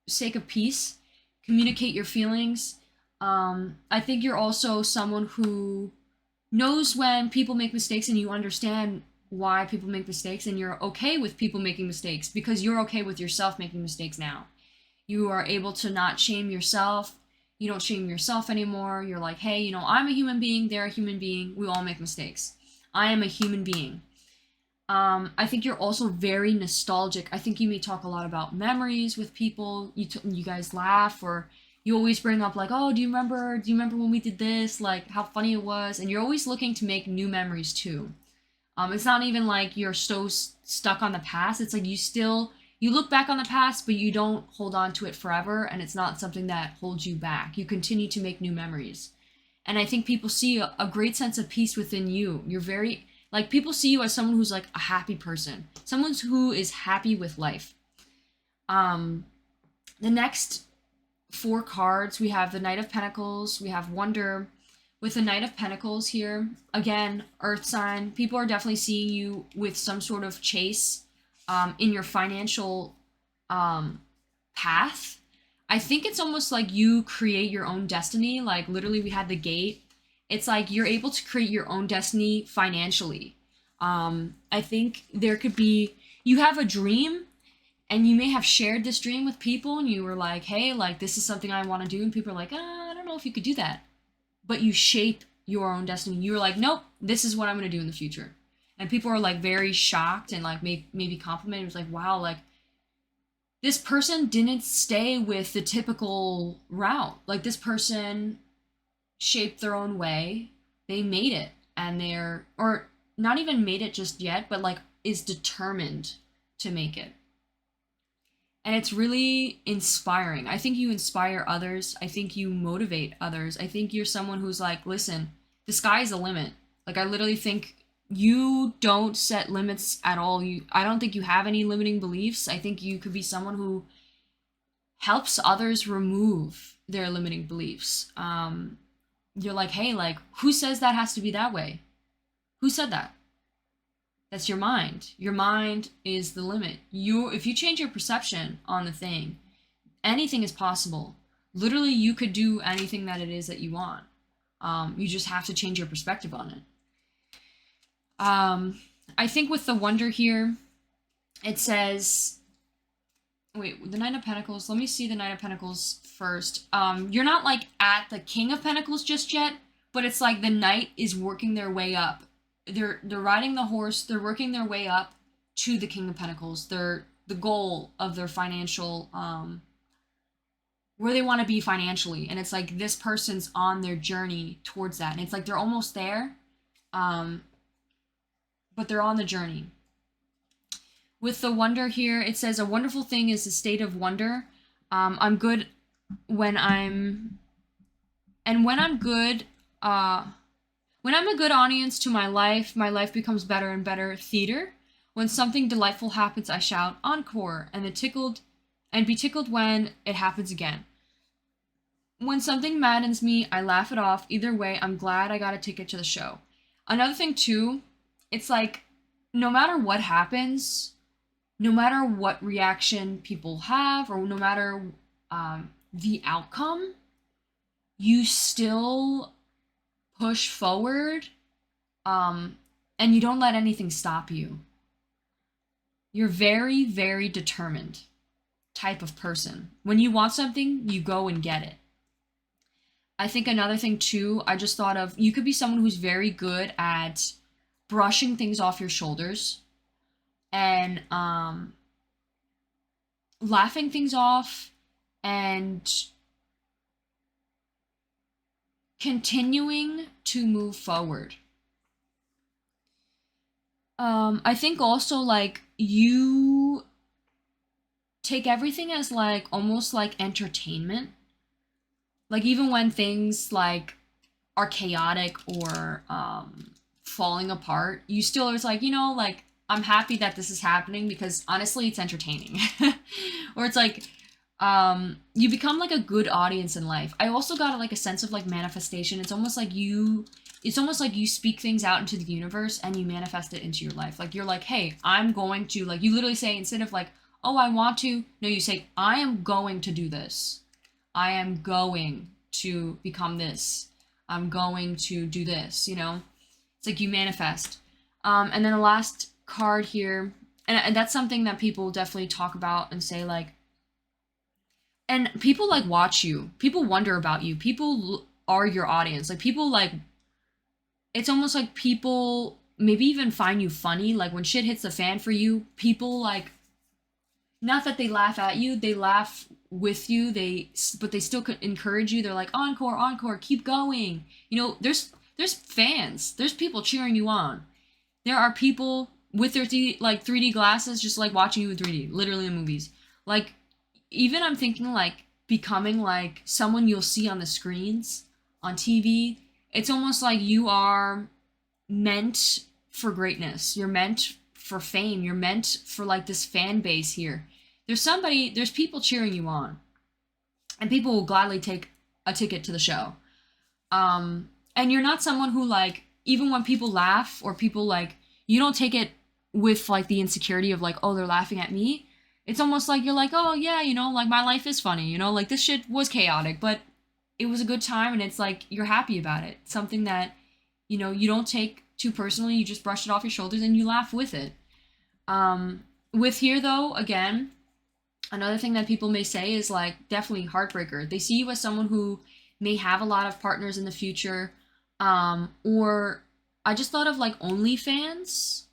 sake of peace. Communicate your feelings. I think you're also someone who knows when people make mistakes and you understand why people make mistakes and you're okay with people making mistakes because you're okay with yourself making mistakes now. You are able to not shame yourself. You don't shame yourself anymore. You're like, hey, you know, I'm a human being. They're a human being. We all make mistakes. I am a human being. I think you're also very nostalgic. I think you may talk a lot about memories with people. You guys laugh, or you always bring up like, oh, do you remember when we did this? Like how funny it was. And you're always looking to make new memories too. It's not even like you're so stuck on the past. It's like you still You look back on the past, but you don't hold on to it forever, and it's not something that holds you back. You continue to make new memories. And I think people see a great sense of peace within you. You're very, like, people see you as someone who's like a happy person, someone who is happy with life. The next 4 cards, we have the Knight of Pentacles, we have Wonder. With the Knight of Pentacles here, again, Earth sign, people are definitely seeing you with some sort of chase in your financial path. I think it's almost like you create your own destiny. Like, literally, we had the Gate. It's like you're able to create your own destiny financially. I think there could be, you have a dream, and you may have shared this dream with people, and you were like, hey, like, this is something I want to do, and people are like, I don't know if you could do that. But you shape your own destiny. You're like, nope, this is what I'm going to do in the future. And people are like very shocked and like maybe complimented. It was like, wow, like this person didn't stay with the typical route. Like this person shaped their own way. They made it, and or not even made it just yet, but like is determined to make it. And it's really inspiring. I think you inspire others. I think you motivate others. I think you're someone who's like, listen, the sky is the limit. Like, I literally think you don't set limits at all. I don't think you have any limiting beliefs. I think you could be someone who helps others remove their limiting beliefs. You're like, hey, like, who says that has to be that way? Who said that? That's your mind. Your mind is the limit. If you change your perception on the thing, anything is possible. Literally, you could do anything that it is that you want. You just have to change your perspective on it. I think with the Wonder here, it says, wait, the Knight of Pentacles. Let me see the Knight of Pentacles first. You're not like at the King of Pentacles just yet, but it's like the Knight is working their way up. They're riding the horse. They're working their way up to the King of Pentacles. They're the goal of their financial, where they want to be financially. And it's like this person's on their journey towards that. And it's like they're almost there, but they're on the journey. With the Wonder here, it says, a wonderful thing is a state of wonder. I'm good when I'm good, when I'm a good audience to my life becomes better and better theater. When something delightful happens, I shout encore and be tickled when it happens again. When something maddens me, I laugh it off. Either way, I'm glad I got a ticket to the show. Another thing too, it's like no matter what happens, no matter what reaction people have, or no matter the outcome, you still push forward, and you don't let anything stop you. You're very, very determined type of person. When you want something, you go and get it. I think another thing too, I just thought of, you could be someone who's very good at brushing things off your shoulders and laughing things off and continuing to move forward. I think also like you take everything as like almost like entertainment. Like even when things like are chaotic or falling apart, you still are like, like I'm happy that this is happening because honestly it's entertaining. Or it's like you become like a good audience in life. I also got like a sense of like manifestation. It's almost like you speak things out into the universe and you manifest it into your life. Like you're like, hey, I'm going to, like you literally say, instead of like, oh, I want to, no, you say, I am going to do this. I am going to become this. I'm going to do this, It's like you manifest. And then the last card here, and that's something that people definitely talk about and say like, and people like watch you. People wonder about you. People are your audience. Like people like, it's almost like people maybe even find you funny. Like when shit hits the fan for you, people like, not that they laugh at you, they laugh with you. But they still could encourage you. They're like, encore, encore, keep going. There's fans. There's people cheering you on. There are people with their 3D glasses, just like watching you in 3D, literally in movies. Like, even I'm thinking like becoming like someone you'll see on the screens on TV. It's almost like you are meant for greatness. You're meant for fame. You're meant for like this fan base here. There's people cheering you on, and people will gladly take a ticket to the show. And you're not someone who like, even when people laugh or people like, you don't take it with like the insecurity of like, oh, they're laughing at me. It's almost like you're like, oh yeah, you know, like my life is funny, you know, like this shit was chaotic, but it was a good time, and it's like you're happy about it. Something that, you know, you don't take too personally, you just brush it off your shoulders and you laugh with it. With here though, again, another thing that people may say is like definitely heartbreaker. They see you as someone who may have a lot of partners in the future, or I just thought of like OnlyFans.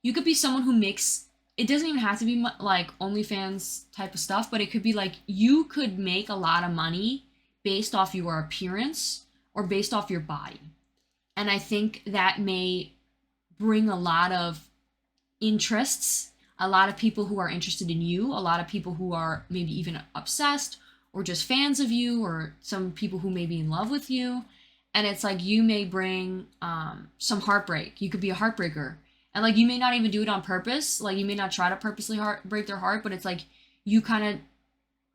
You could be someone who makes, it doesn't even have to be like OnlyFans type of stuff, but it could be like you could make a lot of money based off your appearance or based off your body. And I think that may bring a lot of interests, a lot of people who are interested in you, a lot of people who are maybe even obsessed or just fans of you, or some people who may be in love with you. And it's like you may bring some heartbreak. You could be a heartbreaker. And like you may not even do it on purpose. Like you may not try to purposely break their heart, but it's like you kind of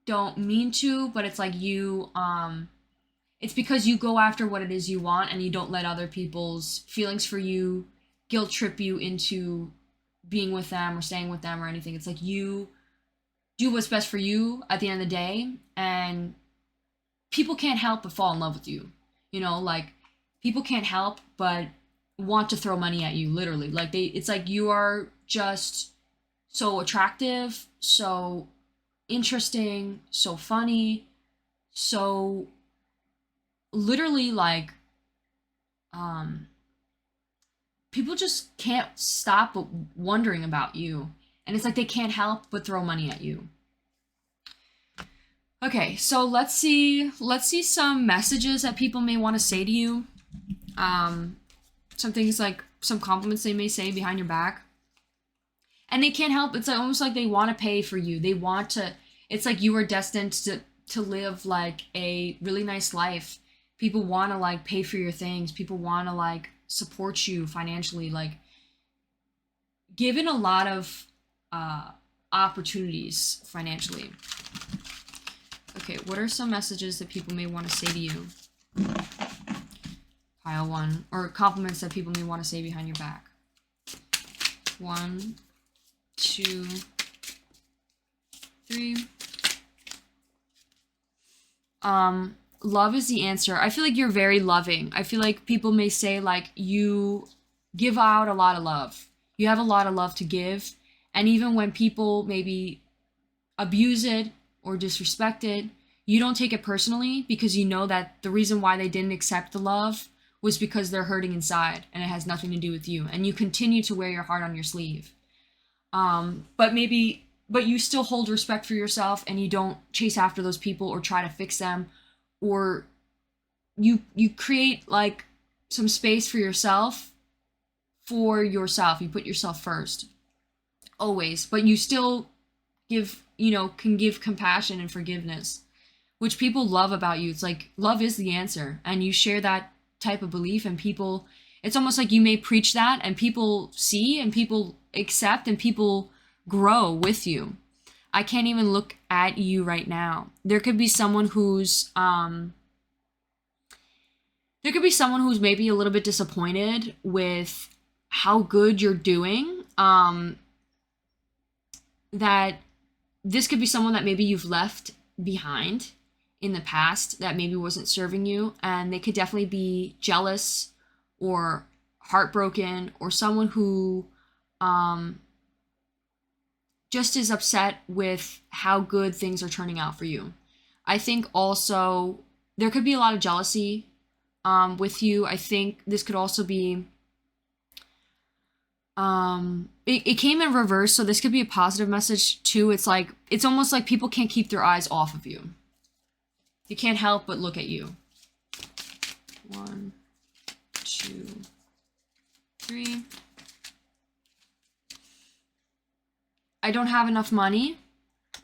don't mean to, but it's like you it's because you go after what it is you want, and you don't let other people's feelings for you guilt trip you into being with them or staying with them or anything. It's like you do what's best for you at the end of the day, and people can't help but fall in love with you. You know, like people can't help but want to throw money at you, literally. Like it's like you are just so attractive, so interesting, so funny, so literally like people just can't stop wondering about you, and it's like they can't help but throw money at you. Okay, so let's see some messages that people may want to say to you. Some things like some compliments they may say behind your back, and they can't help. It's like almost like they want to pay for you. They want to. It's like you are destined to live like a really nice life. People want to like pay for your things. People want to like support you financially. Like given a lot of opportunities financially. Okay, what are some messages that people may want to say to you? Pile one. Or compliments that people may want to say behind your back. 1, 2, 3. Love is the answer. I feel like you're very loving. I feel like people may say like you give out a lot of love. You have a lot of love to give. And even when people maybe abuse it or disrespect it, you don't take it personally, because you know that the reason why they didn't accept the love was because they're hurting inside, and it has nothing to do with you. And you continue to wear your heart on your sleeve. But you still hold respect for yourself, and you don't chase after those people or try to fix them, or you create like some space for yourself. You put yourself first always, but you still can give compassion and forgiveness, which people love about you. It's like love is the answer, and you share that type of belief, and people, it's almost like you may preach that, and people see, and people accept, and people grow with you. I can't even look at you right now. There could be someone who's maybe a little bit disappointed with how good you're doing. That this could be someone that maybe you've left behind in the past that maybe wasn't serving you, and they could definitely be jealous or heartbroken, or someone who just is upset with how good things are turning out for you. I think also there could be a lot of jealousy with you. I think this could also be it came in reverse, so this could be a positive message too. It's like it's almost like people can't keep their eyes off of you. They can't help but look at you. 1, 2, 3. I don't have enough money.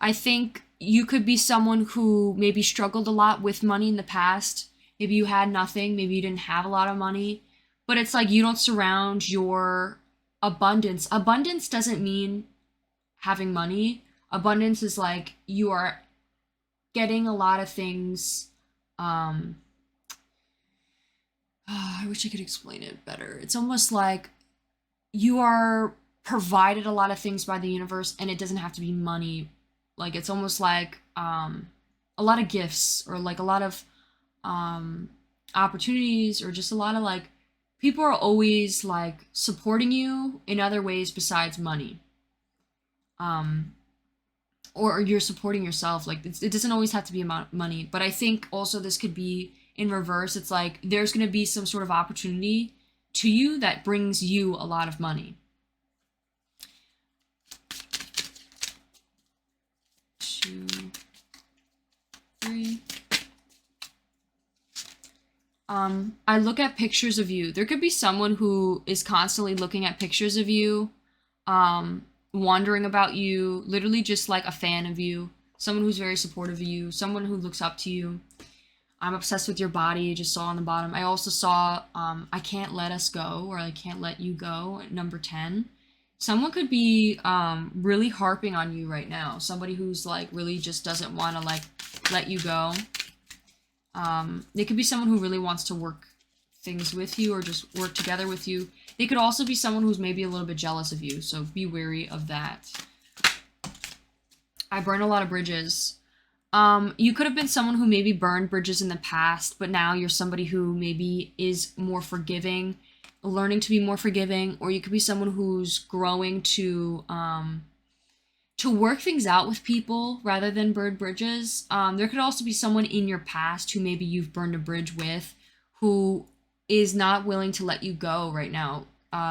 I think you could be someone who maybe struggled a lot with money in the past. Maybe you had nothing, maybe you didn't have a lot of money, but it's like you don't surround your abundance. Abundance doesn't mean having money. Abundance is like you are getting a lot of things. I wish I could explain it better. It's almost like you are provided a lot of things by the universe, and it doesn't have to be money. Like it's almost like a lot of gifts, or like a lot of opportunities, or just a lot of like people are always like supporting you in other ways besides money. Or you're supporting yourself. Like it doesn't always have to be about money, but I think also this could be in reverse. It's like there's going to be some sort of opportunity to you that brings you a lot of money. 2, 3. I look at pictures of you. There could be someone who is constantly looking at pictures of you, wondering about you, literally just like a fan of you, someone who's very supportive of you, someone who looks up to you. I'm obsessed with your body, just saw on the bottom. I also saw I can't let us go, or I can't let you go, number 10. Someone could be really harping on you right now. Somebody who's like really just doesn't want to like let you go. It could be someone who really wants to work things with you or just work together with you. They could also be someone who's maybe a little bit jealous of you, so be wary of that. I burn a lot of bridges. You could have been someone who maybe burned bridges in the past, but now you're somebody who maybe is more forgiving, learning to be more forgiving, or you could be someone who's growing to work things out with people rather than burn bridges. There could also be someone in your past who maybe you've burned a bridge with, who is not willing to let you go right now.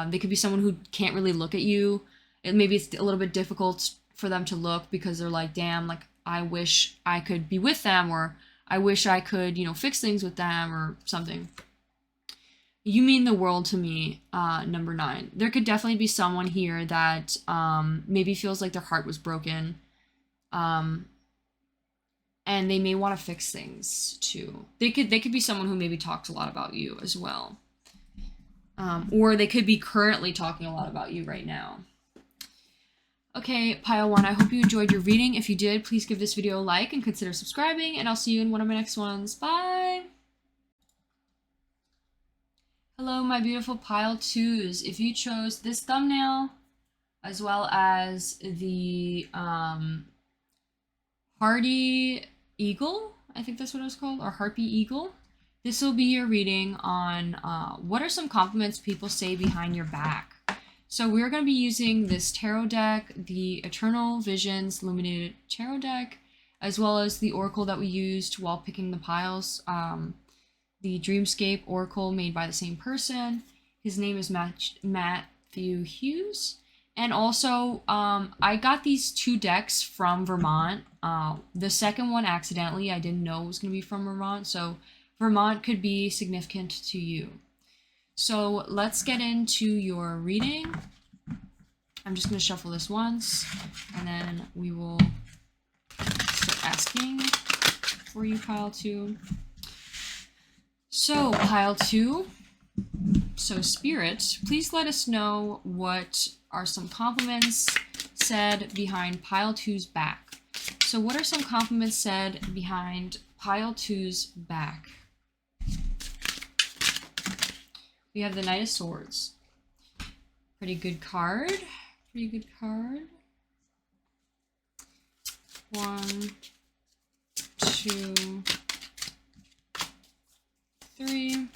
They could be someone who can't really look at you. Maybe it's a little bit difficult for them to look because they're like, damn, like I wish I could be with them, or I wish I could, fix things with them or something. You mean the world to me, number 9. There could definitely be someone here that maybe feels like their heart was broken. And they may want to fix things too. They could be someone who maybe talks a lot about you as well. Or they could be currently talking a lot about you right now. Okay, pile 1, I hope you enjoyed your reading. If you did, please give this video a like and consider subscribing, and I'll see you in one of my next ones. Bye! Hello, my beautiful pile 2s. If you chose this thumbnail, as well as the Hardy Eagle, I think that's what it was called, or Harpy Eagle, this will be your reading on what are some compliments people say behind your back. So we're going to be using this tarot deck, the Eternal Visions Illuminated Tarot deck, as well as the oracle that we used while picking the piles, the Dreamscape Oracle made by the same person. His name is Matthew Hughes. And also, I got these 2 decks from Vermont. The second one, accidentally, I didn't know it was going to be from Vermont, so Vermont could be significant to you. So let's get into your reading. I'm just going to shuffle this once, and then we will start asking for you, pile 2. So, pile 2, so Spirit, please let us know what are some compliments said behind pile 2's back. So what are some compliments said behind pile 2's back? We have the Knight of Swords. Pretty good card. Pretty good card. 1, 2, 3.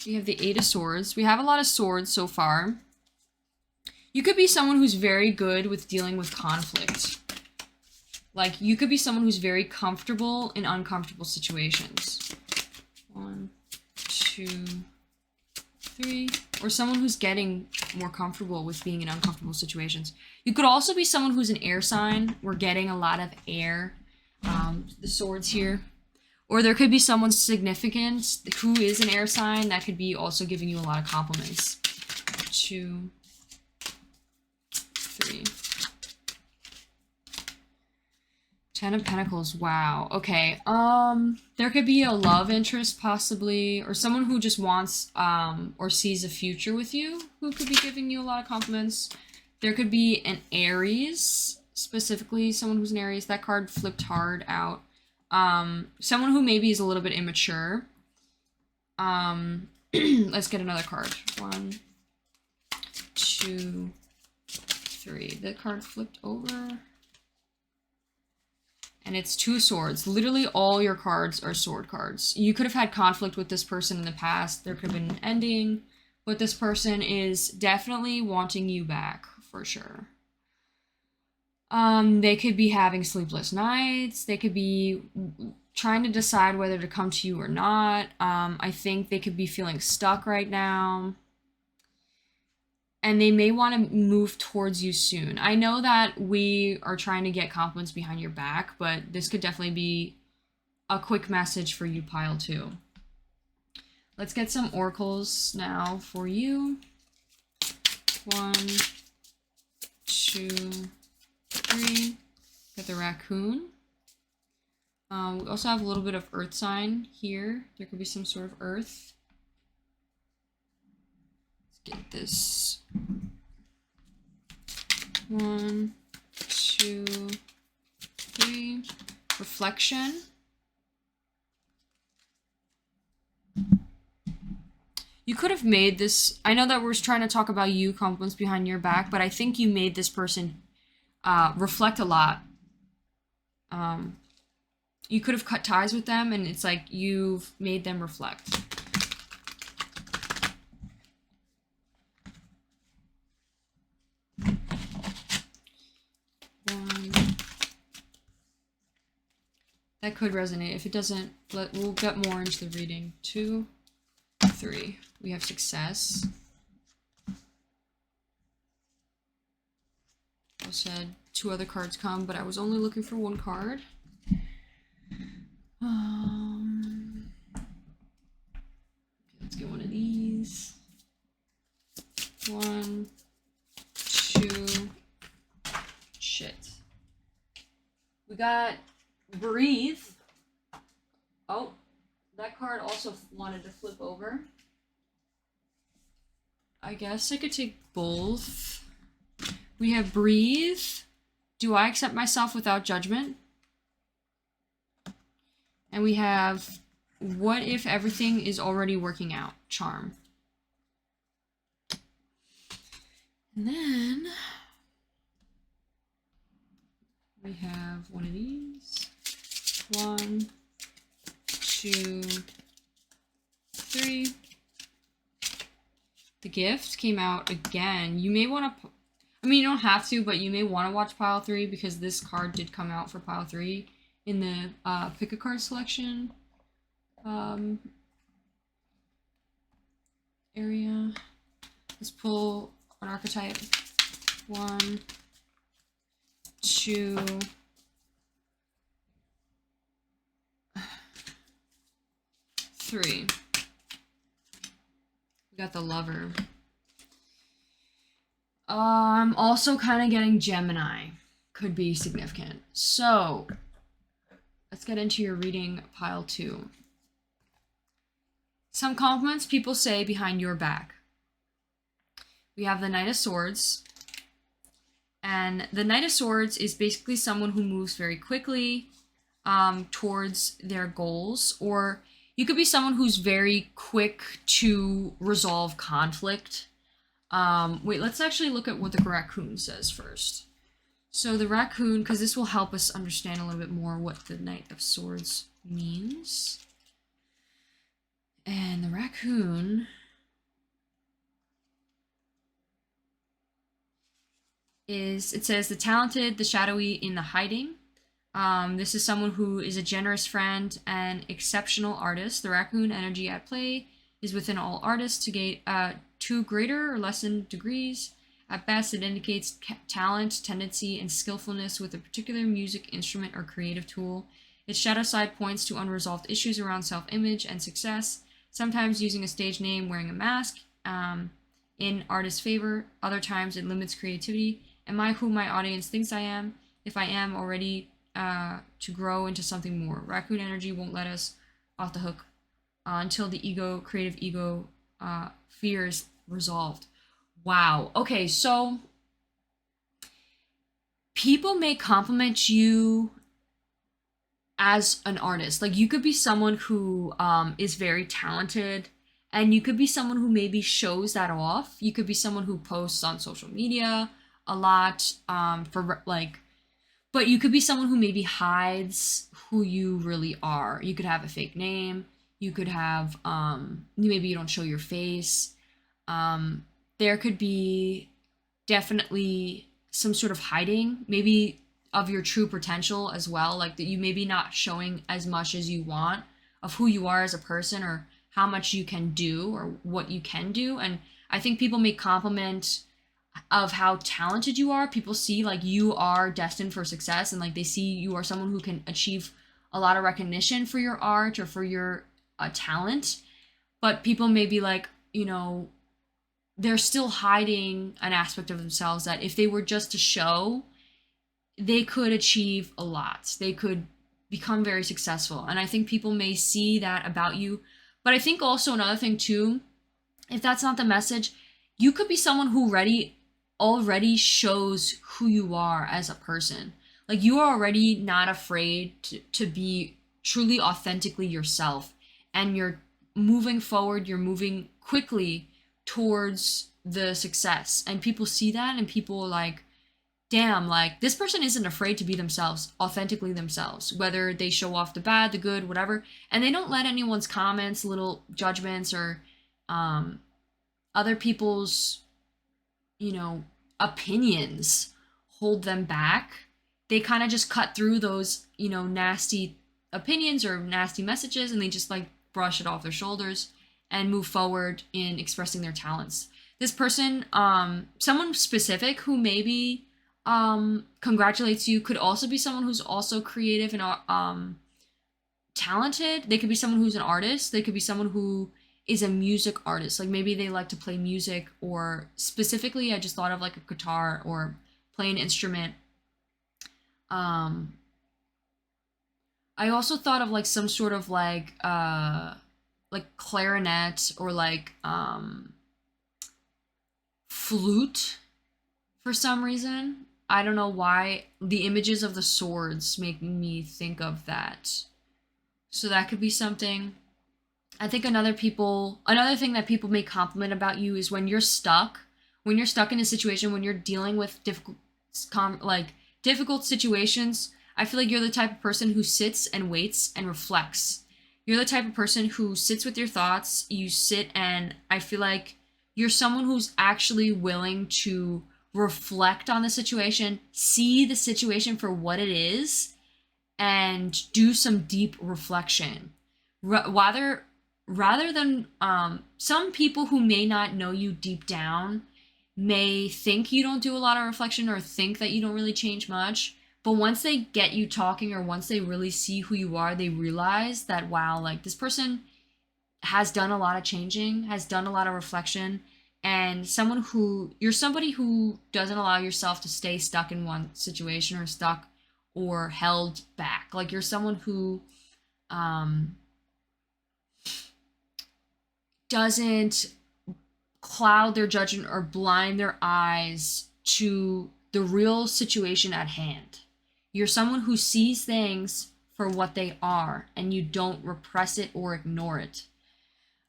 We have the 8 of Swords. We have a lot of swords so far. You could be someone who's very good with dealing with conflict. Like, you could be someone who's very comfortable in uncomfortable situations. 1, 2, 3. Or someone who's getting more comfortable with being in uncomfortable situations. You could also be someone who's an air sign. We're getting a lot of air. The swords here. Or there could be someone significant who is an air sign that could be also giving you a lot of compliments. 2, 3. 10 of Pentacles. Wow. Okay. There could be a love interest possibly, or someone who just wants or sees a future with you who could be giving you a lot of compliments. There could be an Aries, specifically someone who's an Aries. That card flipped hard out. Someone who maybe is a little bit immature. Let's get another card. 1, 2, 3. The card flipped over. And it's 2 swords. Literally all your cards are sword cards. You could have had conflict with this person in the past. There could have been an ending. But this person is definitely wanting you back, for sure. They could be having sleepless nights. They could be trying to decide whether to come to you or not. I think they could be feeling stuck right now. And they may want to move towards you soon. I know that we are trying to get compliments behind your back, but this could definitely be a quick message for you, pile 2. Let's get some oracles now for you. 1, 2, 3. Got the raccoon. We also have a little bit of earth sign here. There could be some sort of earth. Get this. 1, 2, 3. Reflection. You could have made this. I know that we're trying to talk about you, compliments behind your back, but I think you made this person reflect a lot. You could have cut ties with them, and it's like you've made them reflect. That could resonate. If it doesn't, we'll get more into the reading. 2, 3. We have success. I said 2 other cards come, but I was only looking for 1 card. Okay, let's get one of these. 1, 2. Shit. We got breathe. Oh, that card also wanted to flip over. I guess I could take both. We have breathe. Do I accept myself without judgment? And we have what if everything is already working out? Charm. And then we have one of these. 1, 2, 3. The gift came out again. You may want to, I mean, you don't have to, but you may want to watch pile 3 because this card did come out for pile 3 in the pick a card selection area. Let's pull an archetype. 1, 2, 3. We got the lover. I'm also kind of getting Gemini. Could be significant. So, let's get into your reading, pile 2. Some compliments people say behind your back. We have the Knight of Swords. And the Knight of Swords is basically someone who moves very quickly towards their goals, or you could be someone who's very quick to resolve conflict. Wait, let's actually look at what the raccoon says first. So the raccoon, because this will help us understand a little bit more what the Knight of Swords means. And the raccoon is, it says, the talented, the shadowy, in the hiding. This is someone who is a generous friend and exceptional artist. The raccoon energy at play is within all artists to greater or lesser degrees. At best, it indicates talent, tendency, and skillfulness with a particular music, instrument, or creative tool. Its shadow side points to unresolved issues around self-image and success, sometimes using a stage name, wearing a mask, in artist's favor. Other times, it limits creativity Am I who my audience thinks I am? If I am already to grow into something more. Raccoon energy won't let us off the hook until the creative ego fear is resolved. Wow. Okay, so people may compliment you as an artist. Like you could be someone who is very talented, and you could be someone who maybe shows that off. You could be someone who posts on social media a lot for like, but you could be someone who maybe hides who you really are. You could have a fake name. You could have maybe you don't show your face. There could be definitely some sort of hiding, maybe of your true potential as well, like that you maybe not showing as much as you want of who you are as a person or how much you can do or what you can do. And I think people make compliment of how talented you are. People see like you are destined for success, and like they see you are someone who can achieve a lot of recognition for your art or for your talent. But people may be like, they're still hiding an aspect of themselves that if they were just to show, they could achieve a lot. They could become very successful. And I think people may see that about you. But I think also another thing too, if that's not the message, you could be someone who already shows who you are as a person. Like you are already not afraid to be truly authentically yourself. And you're moving forward, you're moving quickly towards the success, and people see that and people are like, damn, like this person isn't afraid to be themselves, authentically themselves, whether they show off the bad, the good, whatever, and they don't let anyone's comments, little judgments, or other people's opinions hold them back. They kind of just cut through those nasty opinions or nasty messages, and they just like brush it off their shoulders and move forward in expressing their talents. This person, someone specific who maybe congratulates you, could also be someone who's also creative and talented. They could be someone who's an artist. They could be someone who is a music artist. Like maybe they like to play music, or specifically I just thought of like a guitar or play an instrument. I also thought of like some sort of like clarinet or like flute for some reason. I don't know why. The images of the swords make me think of that. So that could be something. I think another thing that people may compliment about you is when you're stuck in a situation, when you're dealing with difficult situations. I feel like you're the type of person who sits and waits and reflects. You're the type of person who sits with your thoughts. You sit, and I feel like you're someone who's actually willing to reflect on the situation, see the situation for what it is, and do some deep reflection. Rather than some people who may not know you deep down may think you don't do a lot of reflection or think that you don't really change much. But once they get you talking, or once they really see who you are, they realize that, wow, like this person has done a lot of changing, has done a lot of reflection, and you're somebody who doesn't allow yourself to stay stuck in one situation or stuck or held back. Like you're someone who doesn't cloud their judgment or blind their eyes to the real situation at hand. You're someone who sees things for what they are, and you don't repress it or ignore it.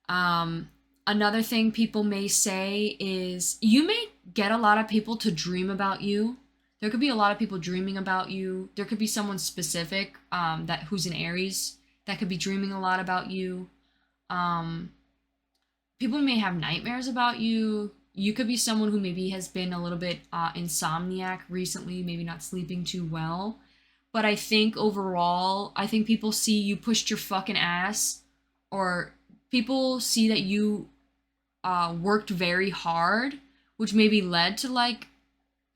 Another thing people may say is you may get a lot of people to dream about you. There could be a lot of people dreaming about you. There could be someone specific who's an Aries that could be dreaming a lot about you. People may have nightmares about you. You could be someone who maybe has been a little bit insomniac recently, maybe not sleeping too well. But I think overall, people see you pushed your fucking ass, or people see that you worked very hard, which maybe led to like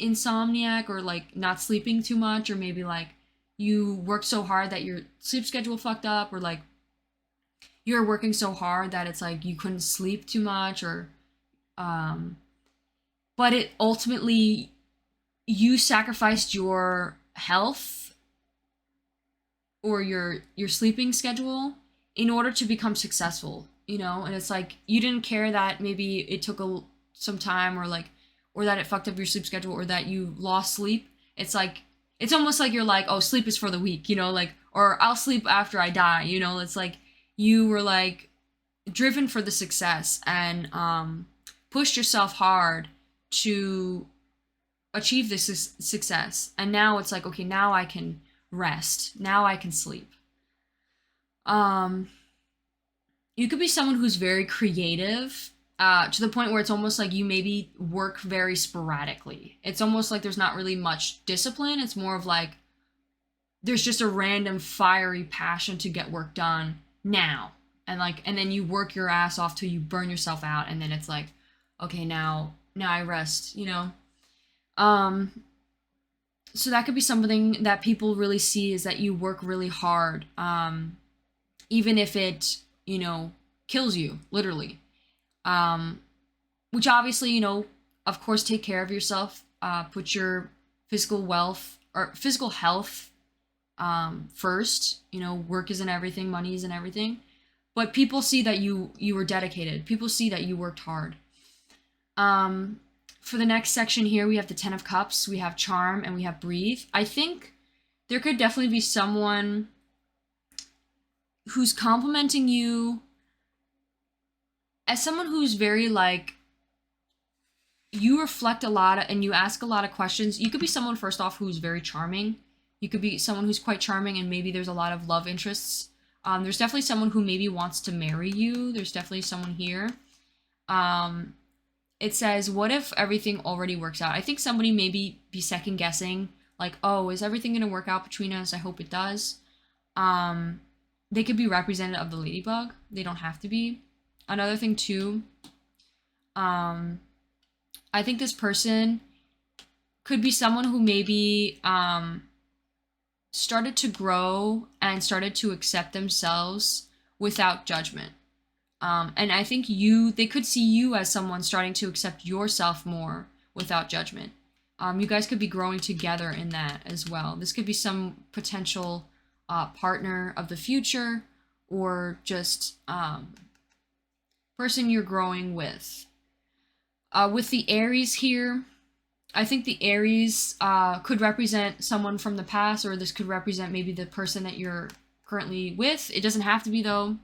insomniac or like not sleeping too much, or maybe like you worked so hard that your sleep schedule fucked up, or like you're working so hard that it's like you couldn't sleep too much, or but it ultimately you sacrificed your health or your sleeping schedule in order to become successful, you know? And it's like you didn't care that maybe it took some time, or that it fucked up your sleep schedule, or that you lost sleep. It's like it's almost like you're like, "Oh, sleep is for the weak," you know, like, or I'll sleep after I die, you know? It's like you were like driven for the success, and pushed yourself hard to achieve this success. And now it's like, okay, now I can rest. Now I can sleep. Um, you could be someone who's very creative, to the point where it's almost like you maybe work very sporadically. It's almost like there's not really much discipline. It's more of like there's just a random fiery passion to get work done now. And then you work your ass off till you burn yourself out, and then it's like, okay, now I rest, you know? Um, so that could be something that people really see, is that you work really hard, even if it, you know, kills you, literally. Um, which obviously, you know, of course, take care of yourself. Put your physical wealth or physical health first. You know, work isn't everything, money isn't everything. But people see that you were dedicated. People see that you worked hard. For the next section here, we have the Ten of Cups, we have Charm, and we have Breathe. I think there could definitely be someone who's complimenting you as someone who's very like, you reflect a lot and you ask a lot of questions. You could be someone, first off, who's very charming. You could be someone who's quite charming, and maybe there's a lot of love interests. There's definitely someone who maybe wants to marry you. There's definitely someone here. It says, what if everything already works out? I think somebody maybe be second guessing, like, oh, is everything going to work out between us? I hope it does. They could be representative of the ladybug. They don't have to be. Another thing too, I think this person could be someone who maybe started to grow and started to accept themselves without judgment. And I think they could see you as someone starting to accept yourself more without judgment. You guys could be growing together in that as well. This could be some potential partner of the future, or just person you're growing with. With the Aries here, I think the Aries could represent someone from the past, or this could represent maybe the person that you're currently with. It doesn't have to be, though.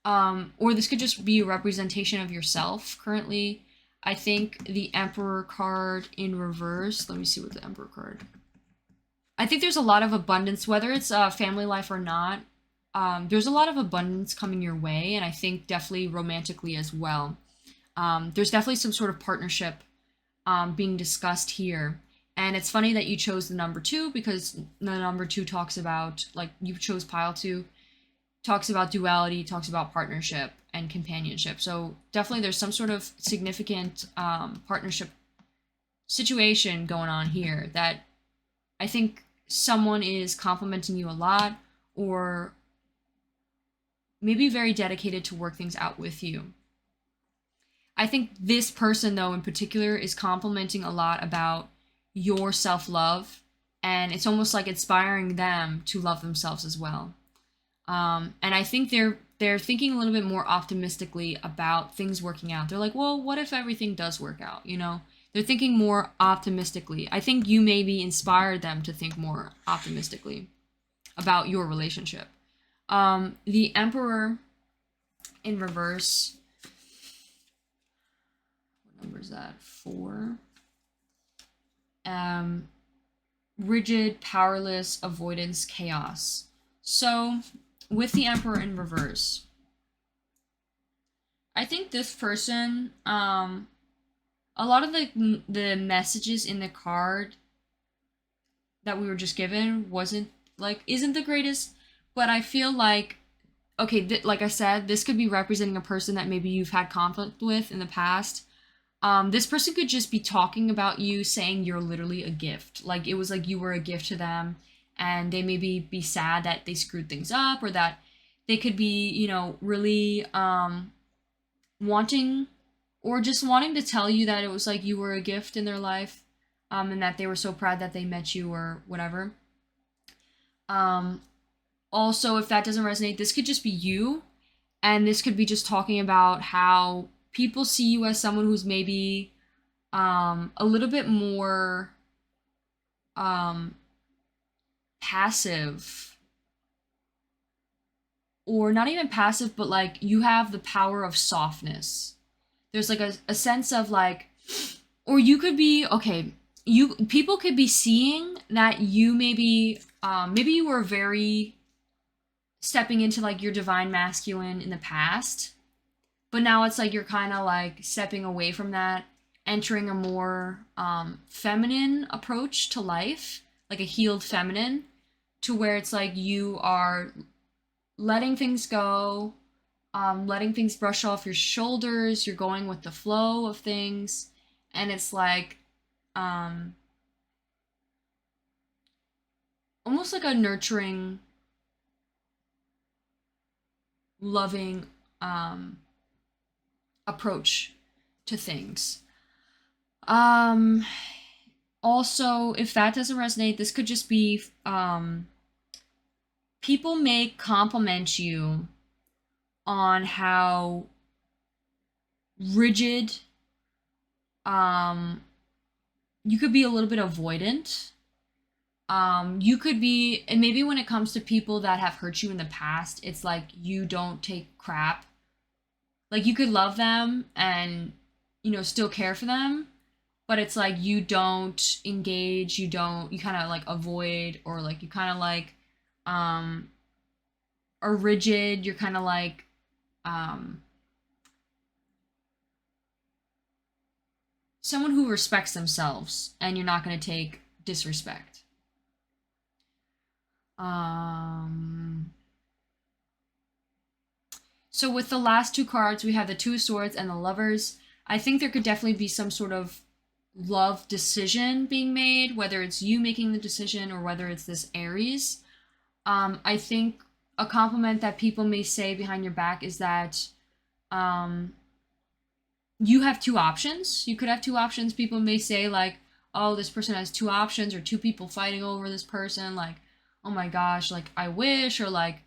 Or this could just be a representation of yourself currently. I think the Emperor card in reverse. Let me see what the Emperor card. I think there's a lot of abundance, whether it's family life or not. There's a lot of abundance coming your way, and I think definitely romantically as well. There's definitely some sort of partnership being discussed here. And it's funny that you chose the number 2, because the number 2 talks about, like, you chose pile 2, talks about duality, talks about partnership and companionship. So definitely there's some sort of significant partnership situation going on here that I think someone is complimenting you a lot, or maybe very dedicated to work things out with you. I think this person, though, in particular, is complimenting a lot about your self-love, and it's almost like inspiring them to love themselves as well. And I think they're thinking a little bit more optimistically about things working out. They're like, well, what if everything does work out? You know, they're thinking more optimistically. I think you maybe inspired them to think more optimistically about your relationship. The Emperor in reverse. What number is that? 4. Rigid, powerless, avoidance, chaos. So, with the Emperor in reverse, I think this person, a lot of the messages in the card that we were just given isn't the greatest, but I feel like, okay, like I said, this could be representing a person that maybe you've had conflict with in the past. This person could just be talking about you, saying you're literally a gift. Like, it was like you were a gift to them, and they maybe be sad that they screwed things up, or that they could be, you know, really wanting, or just wanting to tell you that it was like you were a gift in their life. and that they were so proud that they met you or whatever. Also, if that doesn't resonate, this could just be you, and this could be just talking about how people see you as someone who's maybe a little bit more passive, or not even passive, but like you have the power of softness. There's like a sense of like, or you could be, okay, people could be seeing that you maybe you were very stepping into like your divine masculine in the past, but now it's like you're kind of like stepping away from that, entering a more feminine approach to life, like a healed feminine, to where it's like you are letting things go, letting things brush off your shoulders, you're going with the flow of things, and it's like almost like a nurturing, loving approach to things. Also, if that doesn't resonate, this could just be people may compliment you on how rigid, you could be a little bit avoidant. You could be, and maybe when it comes to people that have hurt you in the past, it's like you don't take crap. Like you could love them and, still care for them, but it's like you don't engage, you kind of like avoid, or like you kind of like are rigid, you're kind of like someone who respects themselves, and you're not going to take disrespect. So with the last two cards, we have the Two of Swords and the Lovers. I think there could definitely be some sort of love decision being made, whether it's you making the decision or whether it's this Aries. I think a compliment that people may say behind your back is that you have two options. You could have two options. People may say like, oh, this person has two options, or two people fighting over this person. Like, oh my gosh, like I wish, or like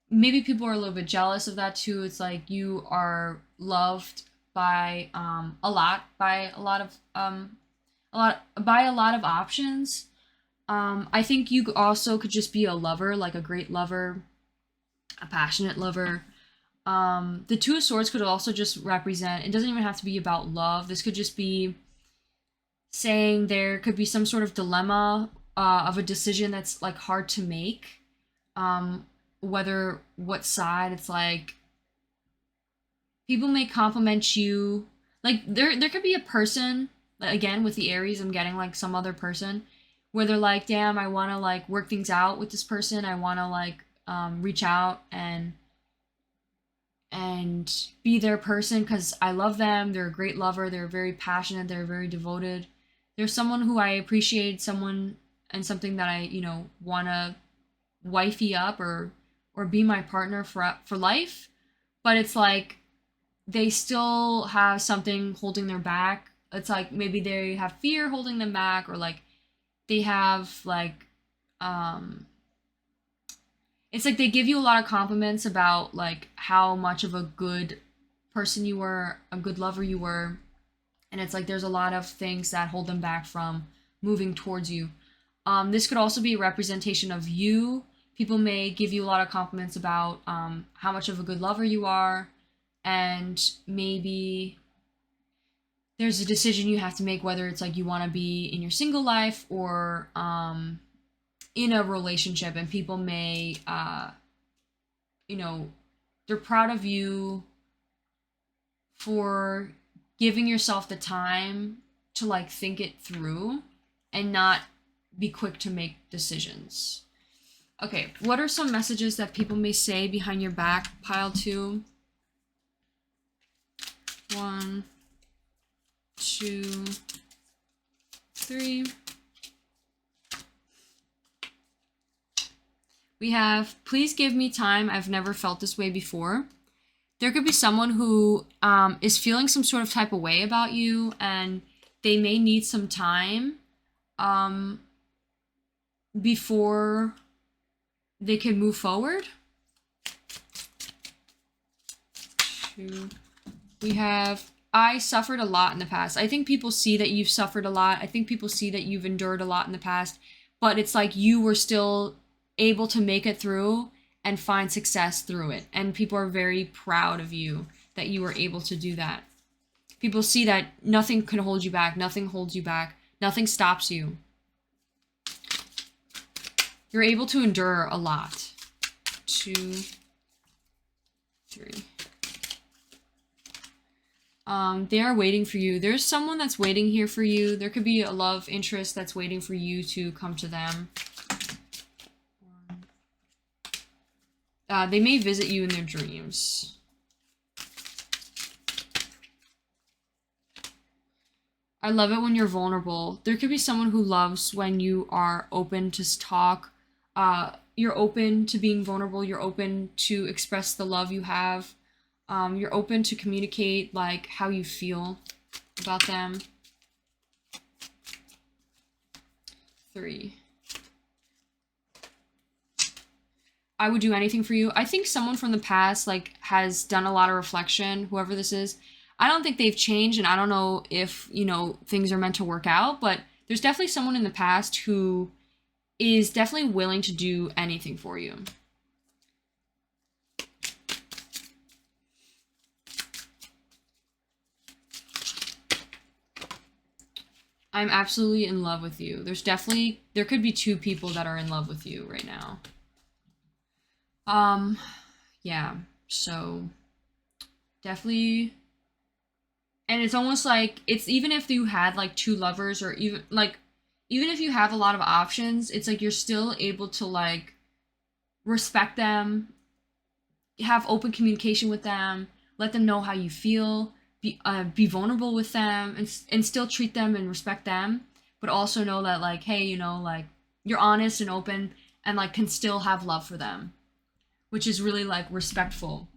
maybe people are a little bit jealous of that too. It's like you are loved by a lot of options. I think you also could just be a lover, like a great lover, a passionate lover. The Two of Swords could also just represent, it doesn't even have to be about love. This could just be saying there could be some sort of dilemma of a decision that's like hard to make. Whether what side, it's like people may compliment you. Like there could be a person, again with the Aries, I'm getting like some other person where they're like, damn, I want to like work things out with this person. I want to like reach out and be their person because I love them. They're a great lover. They're very passionate. They're very devoted. They're someone who I appreciate, someone and something that I, want to wifey up or be my partner for life. But it's like they still have something holding their back. It's like maybe they have fear holding them back, or like they have like it's like they give you a lot of compliments about like how much of a good person you were, a good lover you were, and it's like there's a lot of things that hold them back from moving towards you. This could also be a representation of you. People may give you a lot of compliments about how much of a good lover you are, and maybe there's a decision you have to make, whether it's like you want to be in your single life or in a relationship, and people may they're proud of you for giving yourself the time to like think it through and not be quick to make decisions. Okay, what are some messages that people may say behind your back? Pile 2. 1, 2, 3. We have, please give me time. I've never felt this way before. There could be someone who is feeling some sort of type of way about you, and they may need some time before they can move forward. We have, I suffered a lot in the past. I think people see that you've suffered a lot. I think people see that you've endured a lot in the past, but it's like you were still able to make it through and find success through it. And people are very proud of you that you were able to do that. People see that nothing can hold you back. Nothing holds you back. Nothing stops you. You're able to endure a lot. 2, 3. They are waiting for you. There's someone that's waiting here for you. There could be a love interest that's waiting for you to come to them. They may visit you in their dreams. I love it when you're vulnerable. There could be someone who loves when you are open to talk. You're open to being vulnerable. You're open to express the love you have. You're open to communicate like how you feel about them. 3. I would do anything for you. I think someone from the past like has done a lot of reflection, whoever this is. I don't think they've changed, and I don't know if, you know, things are meant to work out, but there's definitely someone in the past who is definitely willing to do anything for you. I'm absolutely in love with you. There could be 2 people that are in love with you right now. Yeah, so definitely. And it's almost like, it's even if you had like 2 lovers, or even if you have a lot of options, it's like you're still able to like respect them, have open communication with them, let them know how you feel, be vulnerable with them, and still treat them and respect them, but also know that like, hey, you know, like you're honest and open and like can still have love for them, which is really like respectful.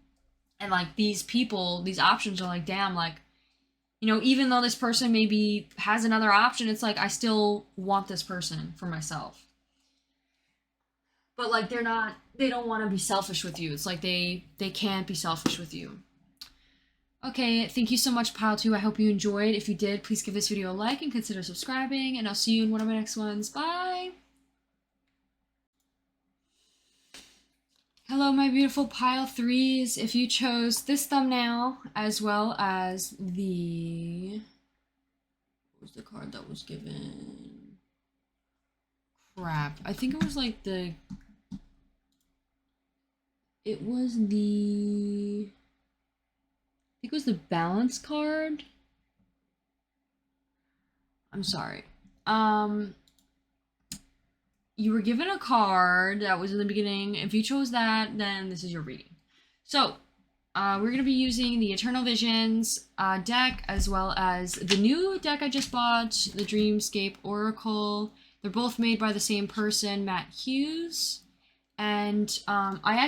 And like these people, these options are like, damn, like, you know, even though this person maybe has another option, it's like, I still want this person for myself. But like, they don't want to be selfish with you. It's like they can't be selfish with you. Okay, thank you so much, Pile 2. I hope you enjoyed. If you did, please give this video a like and consider subscribing, and I'll see you in one of my next ones. Bye! Hello, my beautiful Pile 3s. If you chose this thumbnail, as well as the... What was the card that was given? Crap. I think it was like the... It was the... I think it was the balance card. I'm sorry. You were given a card that was in the beginning. If you chose that, then this is your reading. So, we're going to be using the Eternal Visions deck, as well as the new deck I just bought, the Dreamscape Oracle. They're both made by the same person, Matt Hughes. And I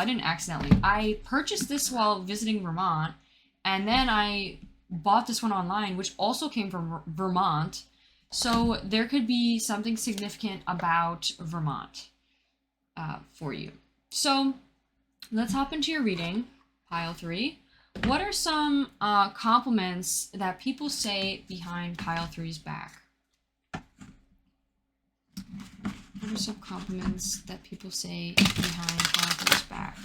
didn't accidentally. I purchased this while visiting Vermont, and then I bought this one online, which also came from Vermont. So there could be something significant about Vermont for you. So let's hop into your reading, Pile 3. What are some compliments that people say behind Pile 3's back? What are some compliments that people say behind Pile 3's back?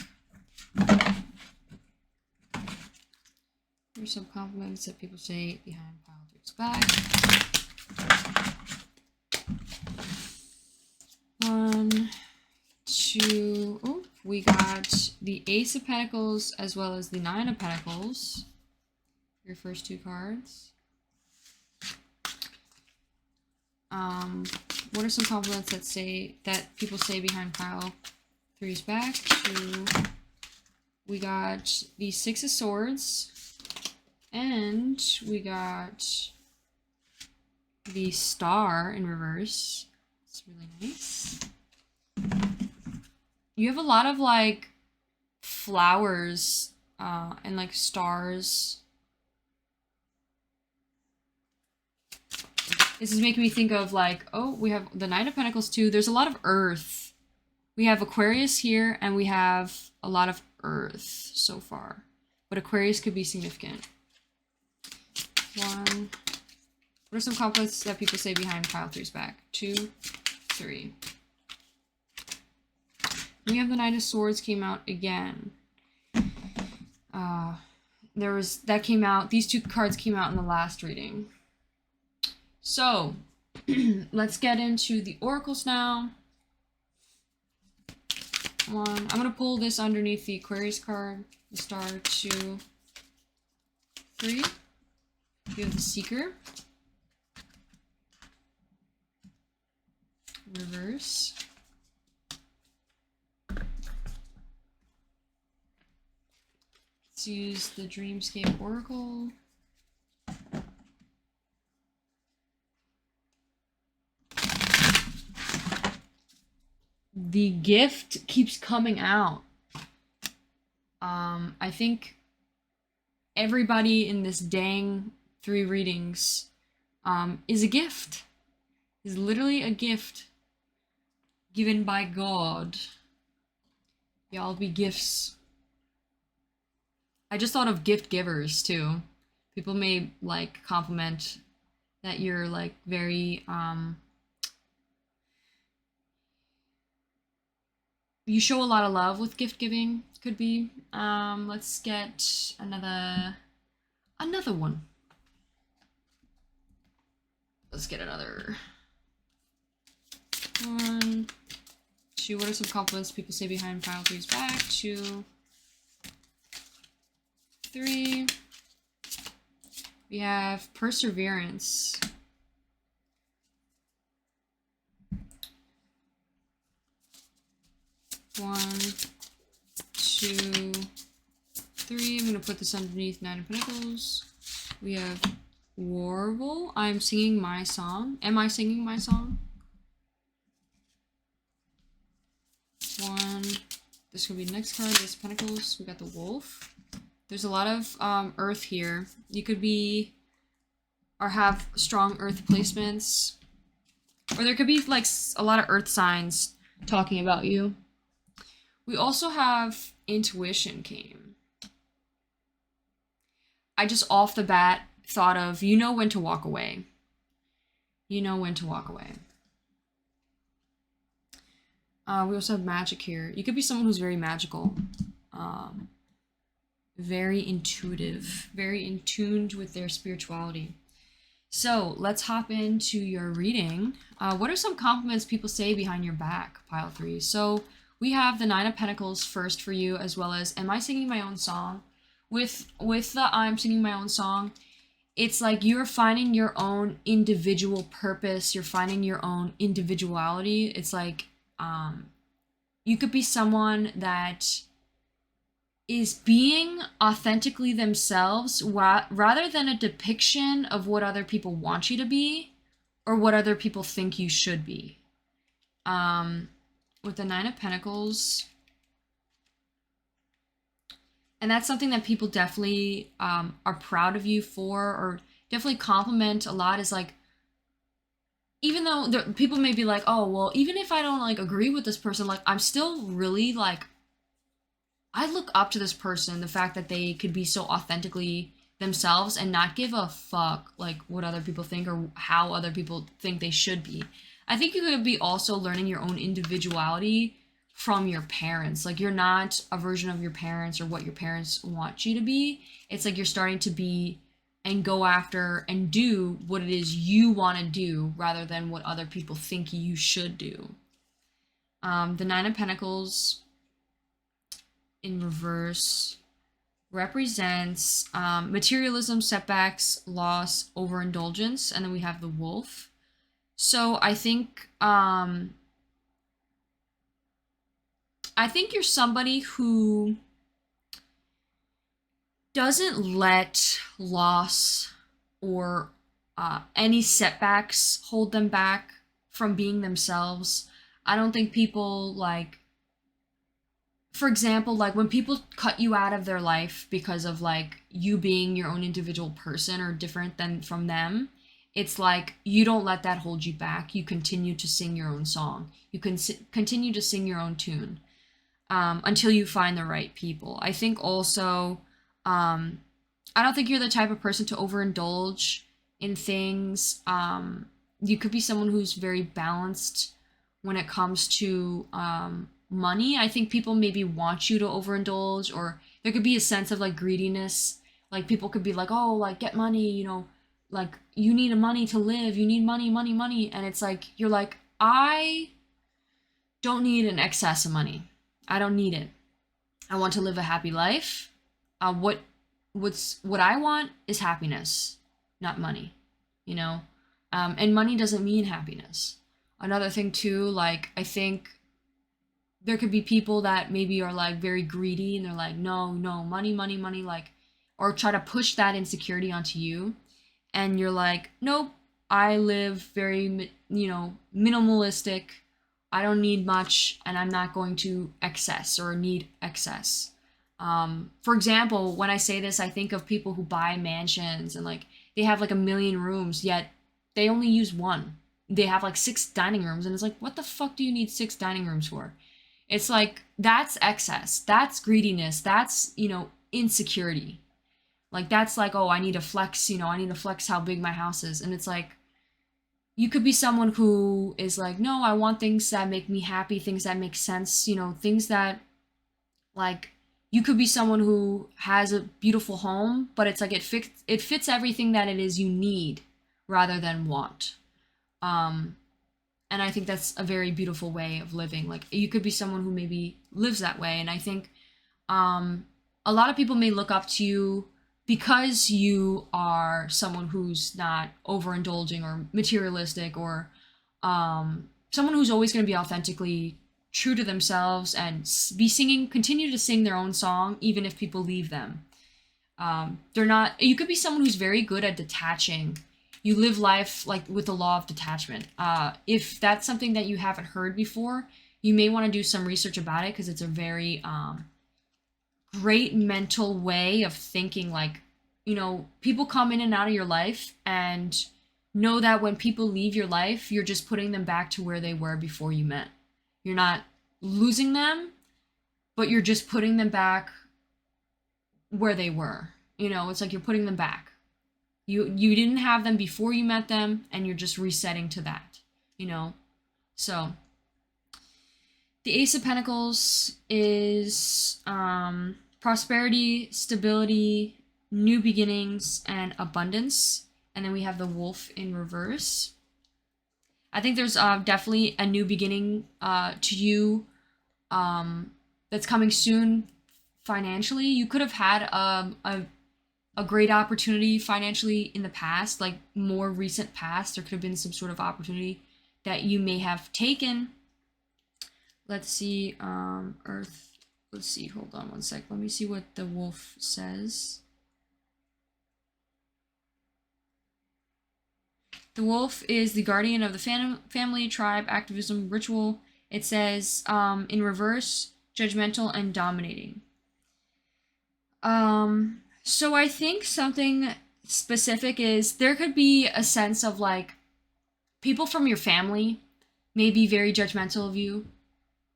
What are some compliments that people say behind Pile 3's back? 1, 2. Oh, we got the Ace of Pentacles as well as the 9 of Pentacles. Your first 2 cards. What are some compliments that people say behind Pile 3's back? 2. We got the 6 of Swords, and we got the Star in reverse. It's really nice. You have a lot of like flowers and like stars. This is making me think of like, oh, we have the Knight of Pentacles too. There's a lot of earth. We have Aquarius here, and we have a lot of earth so far. But Aquarius could be significant. One. What are some compliments that people say behind pile three's back? 2, 3. We have the Knight of Swords came out again. That came out. These two cards came out in the last reading. So, let's get into the oracles now. I'm going to pull this underneath the Aquarius card. The Star, 2, 3. We have the Seeker. Reverse. Let's use the Dreamscape Oracle. The gift keeps coming out. I think everybody in this dang 3 readings is a gift. Is literally a gift given by God. Y'all be gifts. I just thought of gift givers too. People may like compliment that you're like very you show a lot of love with gift giving, could be. Let's get another one. Let's get another 1, 2. What are some compliments people say behind pile three's back? 2, 3. We have perseverance. 1, 2, 3. I'm gonna put this underneath 9 of Pentacles. We have Warble. I'm singing my song. Am I singing my song? 1. This could be the next card. This Pentacles. We got the Wolf. There's a lot of Earth here. You could be or have strong Earth placements, or there could be like a lot of Earth signs talking about you. We also have Intuition came. I just off the bat thought of, you know when to walk away. You know when to walk away. We also have Magic here. You could be someone who's very magical. Very intuitive. Very in tuned with their spirituality. So let's hop into your reading. What are some compliments people say behind your back, pile 3? So we have the 9 of Pentacles first for you, as well as am I singing my own song? With the I'm singing my own song, it's like you're finding your own individual purpose. You're finding your own individuality. It's like you could be someone that is being authentically themselves rather than a depiction of what other people want you to be or what other people think you should be. With the 9 of Pentacles, and that's something that people definitely are proud of you for, or definitely compliment a lot, is like, even though people may be like, oh, well, even if I don't like agree with this person, like I'm still really like, I look up to this person, the fact that they could be so authentically themselves and not give a fuck like what other people think or how other people think they should be. I think you could be also learning your own individuality from your parents. Like you're not a version of your parents or what your parents want you to be. It's like you're starting to be and go after and do what it is you want to do rather than what other people think you should do. The 9 of Pentacles in reverse represents materialism, setbacks, loss, overindulgence, and then we have the Wolf. So I think you're somebody who doesn't let loss or any setbacks hold them back from being themselves. I don't think people like, for example, like when people cut you out of their life because of like you being your own individual person or different than from them, it's like you don't let that hold you back. You continue to sing your own song. You can continue to sing your own tune until you find the right people. I think also, I don't think you're the type of person to overindulge in things. You could be someone who's very balanced when it comes to money. I think people maybe want you to overindulge, or there could be a sense of like greediness. Like people could be like, oh, like get money, you know, like you need money to live. You need money, money, money. And it's like, you're like, I don't need an excess of money. I don't need it. I want to live a happy life. What I want is happiness, not money, you know? And money doesn't mean happiness. Another thing too, like I think there could be people that maybe are like very greedy and they're like, no, no, money, money, money, like, or try to push that insecurity onto you. And you're like, nope, I live very, you know, minimalistic. I don't need much and I'm not going to excess or need excess. For example, when I say this, I think of people who buy mansions and like they have like a million rooms, yet they only use one. They have like 6 dining rooms, and it's like, what the fuck do you need 6 dining rooms for? It's like, that's excess. That's greediness. That's, you know, insecurity. Like, that's like, oh, I need to flex, you know, I need to flex how big my house is. And it's like, you could be someone who is like, no, I want things that make me happy, things that make sense, you know, things that, like, you could be someone who has a beautiful home, but it's like it fits everything that it is you need rather than want. Um, and I think that's a very beautiful way of living. Like you could be someone who maybe lives that way, and I think a lot of people may look up to you because you are someone who's not overindulging or materialistic, or someone who's always going to be authentically true to themselves and continue to sing their own song even if people leave them. They're not. You could be someone who's very good at detaching. You live life like with the law of detachment. If that's something that you haven't heard before, you may want to do some research about it, because it's a very great mental way of thinking. Like, you know, people come in and out of your life, and know that when people leave your life, you're just putting them back to where they were before you met. You're not losing them, but you're just putting them back where they were. You know, it's like you're putting them back. You didn't have them before you met them, and you're just resetting to that, you know? So, the Ace of Pentacles is prosperity, stability, new beginnings, and abundance. And then we have the Wolf in reverse. I think there's definitely a new beginning to you that's coming soon financially. You could have had a great opportunity financially in the past, like more recent past. There could have been some sort of opportunity that you may have taken. Let's see, Earth. Let's see, hold on one sec. Let me see what the Wolf says. The Wolf is the guardian of the family, tribe, activism, ritual. It says, in reverse, judgmental and dominating. So I think something specific is there could be a sense of like people from your family may be very judgmental of you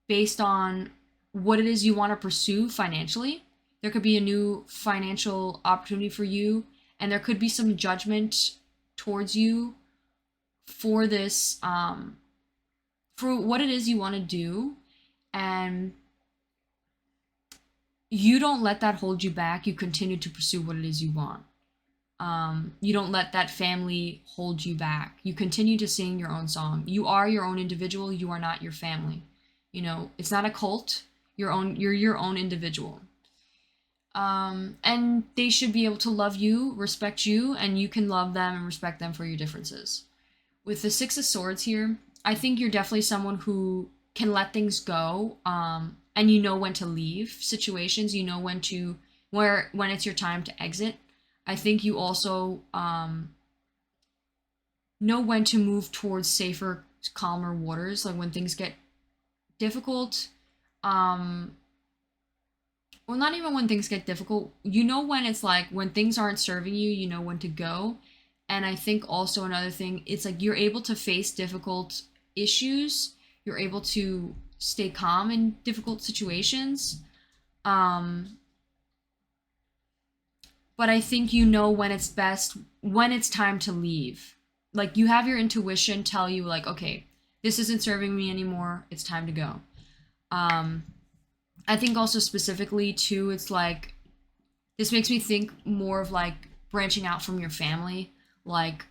based on what it is you want to pursue financially. There could be a new financial opportunity for you, and there could be some judgment towards you for this, for what it is you want to do, and you don't let that hold you back. You continue to pursue what it is you want. You don't let that family hold you back. You continue to sing your own song. You are your own individual. You are not your family. You know, it's not a cult. You're your own individual. And they should be able to love you, respect you, and you can love them and respect them for your differences. With the Six of Swords here, I think you're definitely someone who can let things go, and you know when to leave situations. You know when it's your time to exit. I think you also know when to move towards safer, calmer waters. Like when things get difficult, well, not even when things get difficult. You know when it's like when things aren't serving you. You know when to go, And I think also another thing, it's like you're able to face difficult issues. You're able to stay calm in difficult situations. But I think you know when it's best, when it's time to leave. Like you have your intuition tell you like, okay, this isn't serving me anymore. It's time to go. I think also specifically too, it's like, this makes me think more of like branching out from your family, like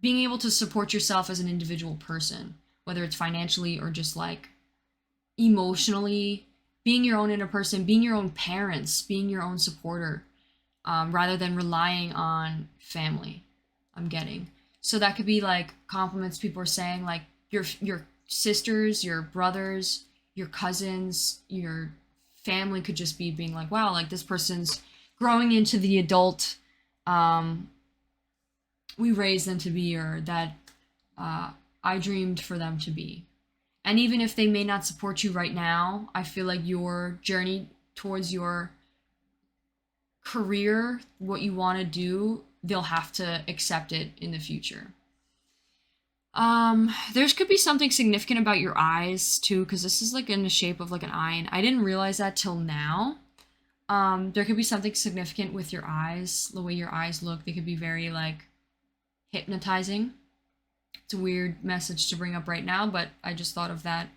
being able to support yourself as an individual person, whether it's financially or just like emotionally, being your own inner person, being your own parents, being your own supporter, rather than relying on family. I'm getting. So that could be like compliments people are saying, like your sisters, your brothers, your cousins, your family could just be being like, wow, like this person's growing into the adult we raised them to be, or that I dreamed for them to be. And even if they may not support you right now, I feel like your journey towards your career, what you want to do, they'll have to accept it in the future. There could be something significant about your eyes too, because this is like in the shape of like an eye, and I didn't realize that till now. There could be something significant with your eyes, the way your eyes look. They could be very like hypnotizing. It's a weird message to bring up right now, but I just thought of that.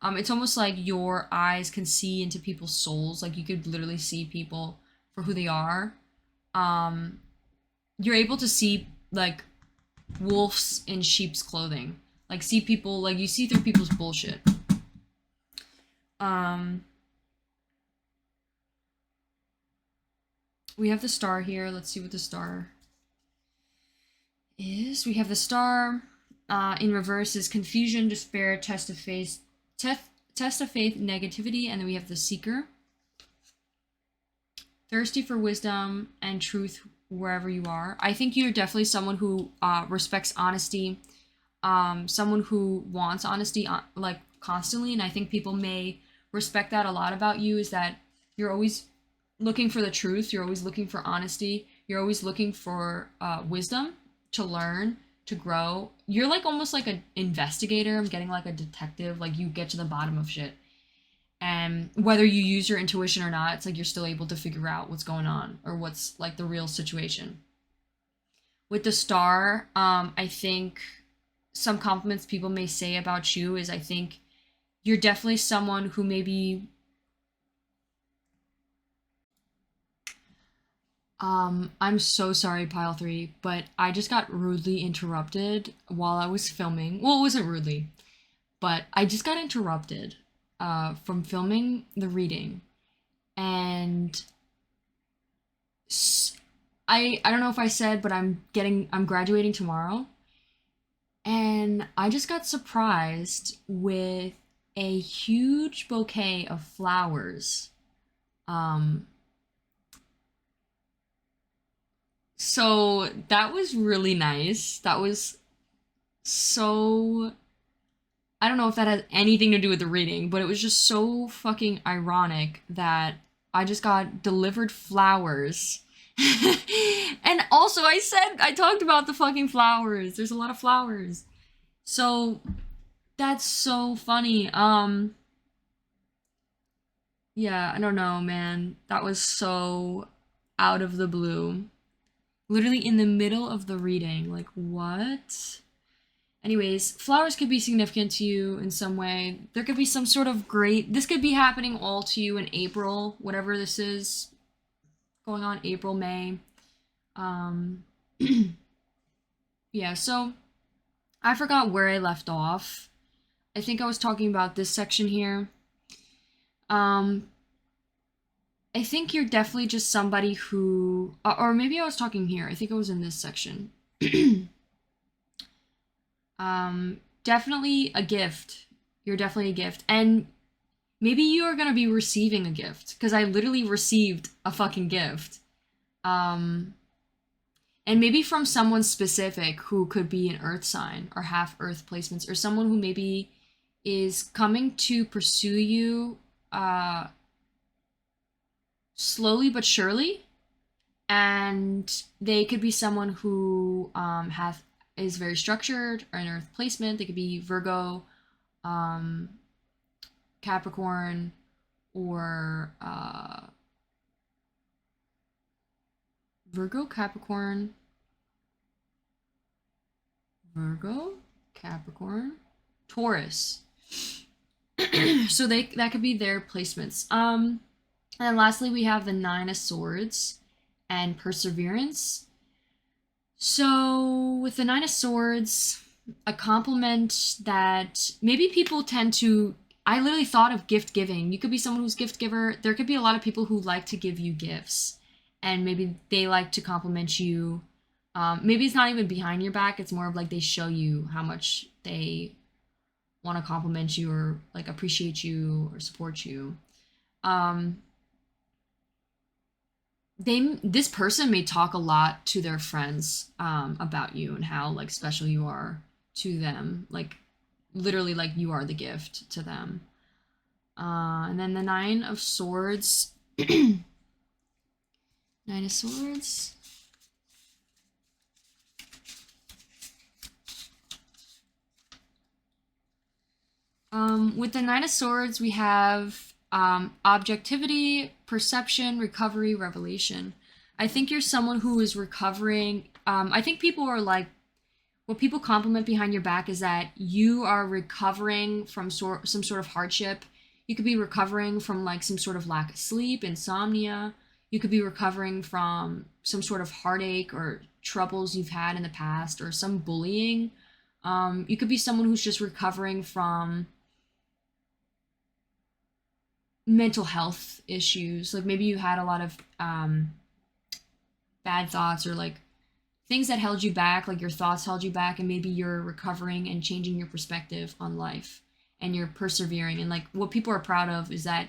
It's almost like your eyes can see into people's souls. Like you could literally see people for who they are. You're able to see like wolves in sheep's clothing. Like see people, like you see through people's bullshit. We have the star here. Let's see what the star is. We have the star. In reverse is confusion, despair, test of faith, negativity, and then we have the seeker. Thirsty for wisdom and truth wherever you are. I think you're definitely someone who respects honesty, someone who wants honesty like constantly, and I think people may respect that a lot about you, is that you're always looking for the truth, you're always looking for honesty, you're always looking for wisdom, to learn, to grow. You're like almost like an investigator. I'm getting like a detective. Like you get to the bottom of shit. And whether you use your intuition or not, it's like you're still able to figure out what's going on or what's like the real situation. With the star, I think some compliments people may say about you is I think you're definitely someone who maybe I'm so sorry, Pile 3, but I just got rudely interrupted while I was filming. Well, it wasn't rudely, but I just got interrupted from filming the reading. And I don't know if I said, but I'm graduating tomorrow. And I just got surprised with a huge bouquet of flowers. So that was really nice. That was so. I don't know if that has anything to do with the reading, but it was just so fucking ironic that I just got delivered flowers. And also, I talked about the fucking flowers. There's a lot of flowers. So that's so funny. Yeah, I don't know, man. That was so out of the blue. Literally in the middle of the reading. Like, what? Anyways, flowers could be significant to you in some way. There could be some sort of this could be happening all to you in April, whatever this is going on, April, May. Yeah, so I forgot where I left off. I think I was talking about this section here. I think you're definitely just somebody who, or maybe I was talking here. I think I was in this section. Definitely a gift. You're definitely a gift. And maybe you are going to be receiving a gift, because I literally received a fucking gift. And maybe from someone specific who could be an earth sign or half earth placements, or someone who maybe is coming to pursue you slowly but surely. And they could be someone who is very structured or in earth placement. They could be Virgo, um, Capricorn, or Virgo, Capricorn, Taurus. So that could be their placements. And lastly, we have the Nine of Swords and Perseverance. So with the Nine of Swords, a compliment that maybe people tend to. I literally thought of gift giving. You could be someone who's gift giver. There could be a lot of people who like to give you gifts, and maybe they like to compliment you. Maybe it's not even behind your back. It's more of like they show you how much they want to compliment you or like appreciate you or support you. Um, this person may talk a lot to their friends about you and how like special you are to them, like literally like you are the gift to them. And then the Nine of Swords. Nine of Swords. With the Nine of Swords, we have objectivity, perception, recovery, revelation. I think you're someone who is recovering. I think people are like, what people compliment behind your back is that you are recovering from some sort of hardship. You could be recovering from like some sort of lack of sleep, insomnia. You could be recovering from some sort of heartache or troubles you've had in the past or some bullying. You could be someone who's just recovering from mental health issues. Like maybe you had a lot of bad thoughts or like things that held you back, like your thoughts held you back, and maybe you're recovering and changing your perspective on life and you're persevering. And like what people are proud of is that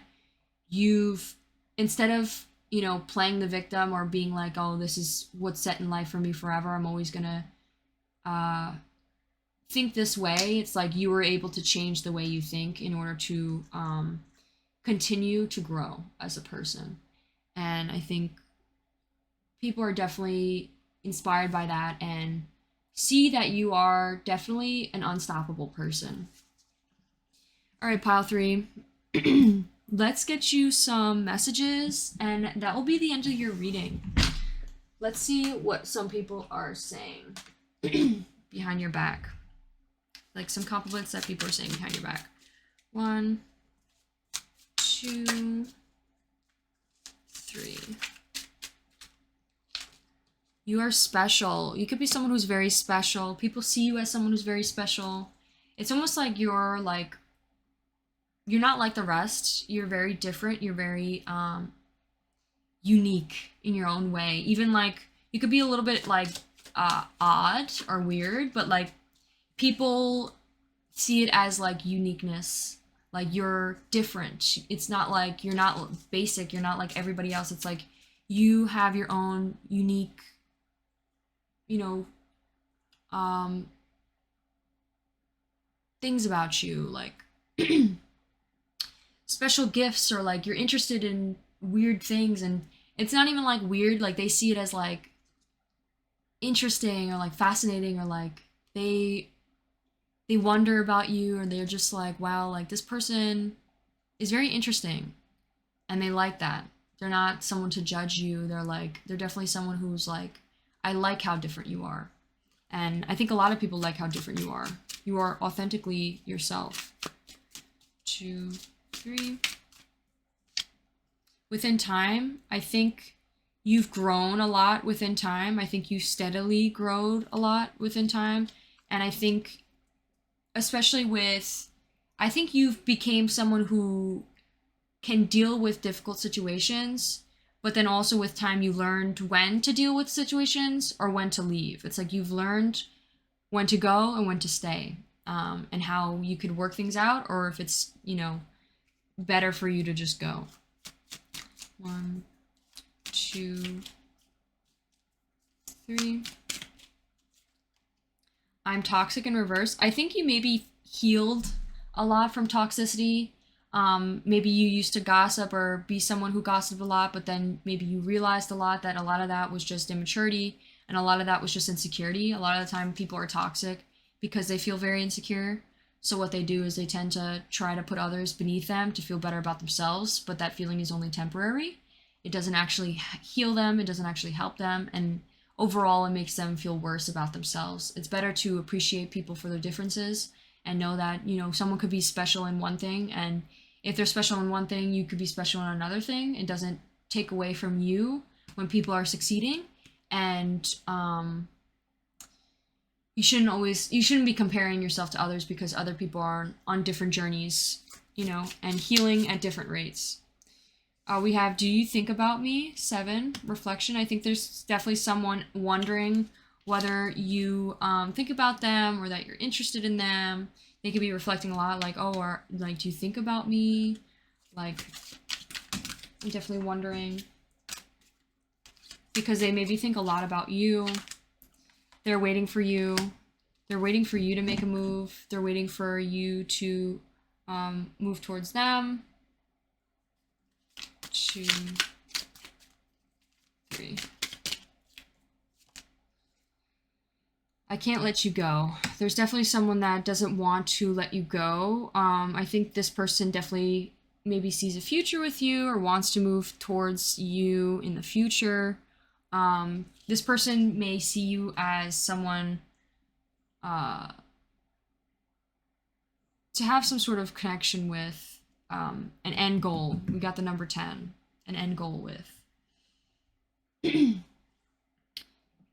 you've, instead of, you know, playing the victim or being like, oh, this is what's set in life for me forever, I'm always gonna think this way. It's like you were able to change the way you think in order to continue to grow as a person. And I think people are definitely inspired by that and see that you are definitely an unstoppable person. All right, pile three. Let's get you some messages, and that will be the end of your reading. Let's see what some people are saying behind your back. Like some compliments that people are saying behind your back. 1, 2, 3. You are special. You could be someone who's very special. People see you as someone who's very special. It's almost like you're not like the rest. You're very different. You're very unique in your own way. Even like you could be a little bit like odd or weird, but like people see it as like uniqueness. Like you're different. It's not like you're not basic. You're not like everybody else. It's like you have your own unique, you know, things about you, like special gifts, or like you're interested in weird things. And it's not even like weird, like they see it as like interesting or like fascinating, or like they wonder about you, or they're just like, wow, like this person is very interesting, and they like that. They're not someone to judge you. They're definitely someone who's like, I like how different you are. And I think a lot of people like how different you are. You are authentically yourself. 2, 3. Within time, I think you've grown a lot within time. I think you steadily grown a lot within time. And I think, especially I think you've became someone who can deal with difficult situations, but then also with time you learned when to deal with situations or when to leave. It's like you've learned when to go and when to stay, and how you could work things out, or if it's, you know, better for you to just go. 1, 2, 3. I'm toxic in reverse. I think you maybe healed a lot from toxicity. Maybe you used to gossip or be someone who gossiped a lot, but then maybe you realized a lot of that was just immaturity, and a lot of that was just insecurity. A lot of the time people are toxic because they feel very insecure. So what they do is they tend to try to put others beneath them to feel better about themselves, but that feeling is only temporary. It doesn't actually heal them, it doesn't actually help them, and overall it makes them feel worse about themselves. It's better to appreciate people for their differences and know that, someone could be special in one thing, and if they're special in one thing, you could be special in another thing. It doesn't take away from you when people are succeeding, and you shouldn't be comparing yourself to others because other people are on different journeys, and healing at different rates. We have, do you think about me? 7, reflection. I think there's definitely someone wondering whether you think about them or that you're interested in them. They could be reflecting a lot, like, do you think about me? Like, I'm definitely wondering. Because they maybe think a lot about you. They're waiting for you. They're waiting for you to make a move. They're waiting for you to move towards them. 2, 3. I can't let you go. There's definitely someone that doesn't want to let you go. I think this person definitely maybe sees a future with you or wants to move towards you in the future. This person may see you as someone to have some sort of connection with, an end goal. We got the number 10, an end goal with.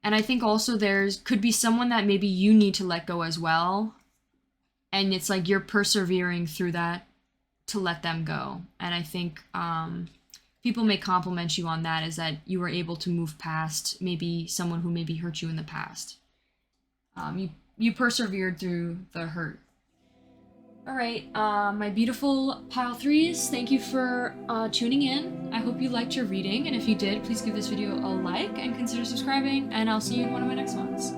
And I think also could be someone that maybe you need to let go as well. And it's like you're persevering through that to let them go. And I think people may compliment you on that, is that you were able to move past maybe someone who maybe hurt you in the past. You persevered through the hurt. All right, my beautiful pile 3s, thank you for tuning in. I hope you liked your reading, and if you did, please give this video a like and consider subscribing, and I'll see you in one of my next ones.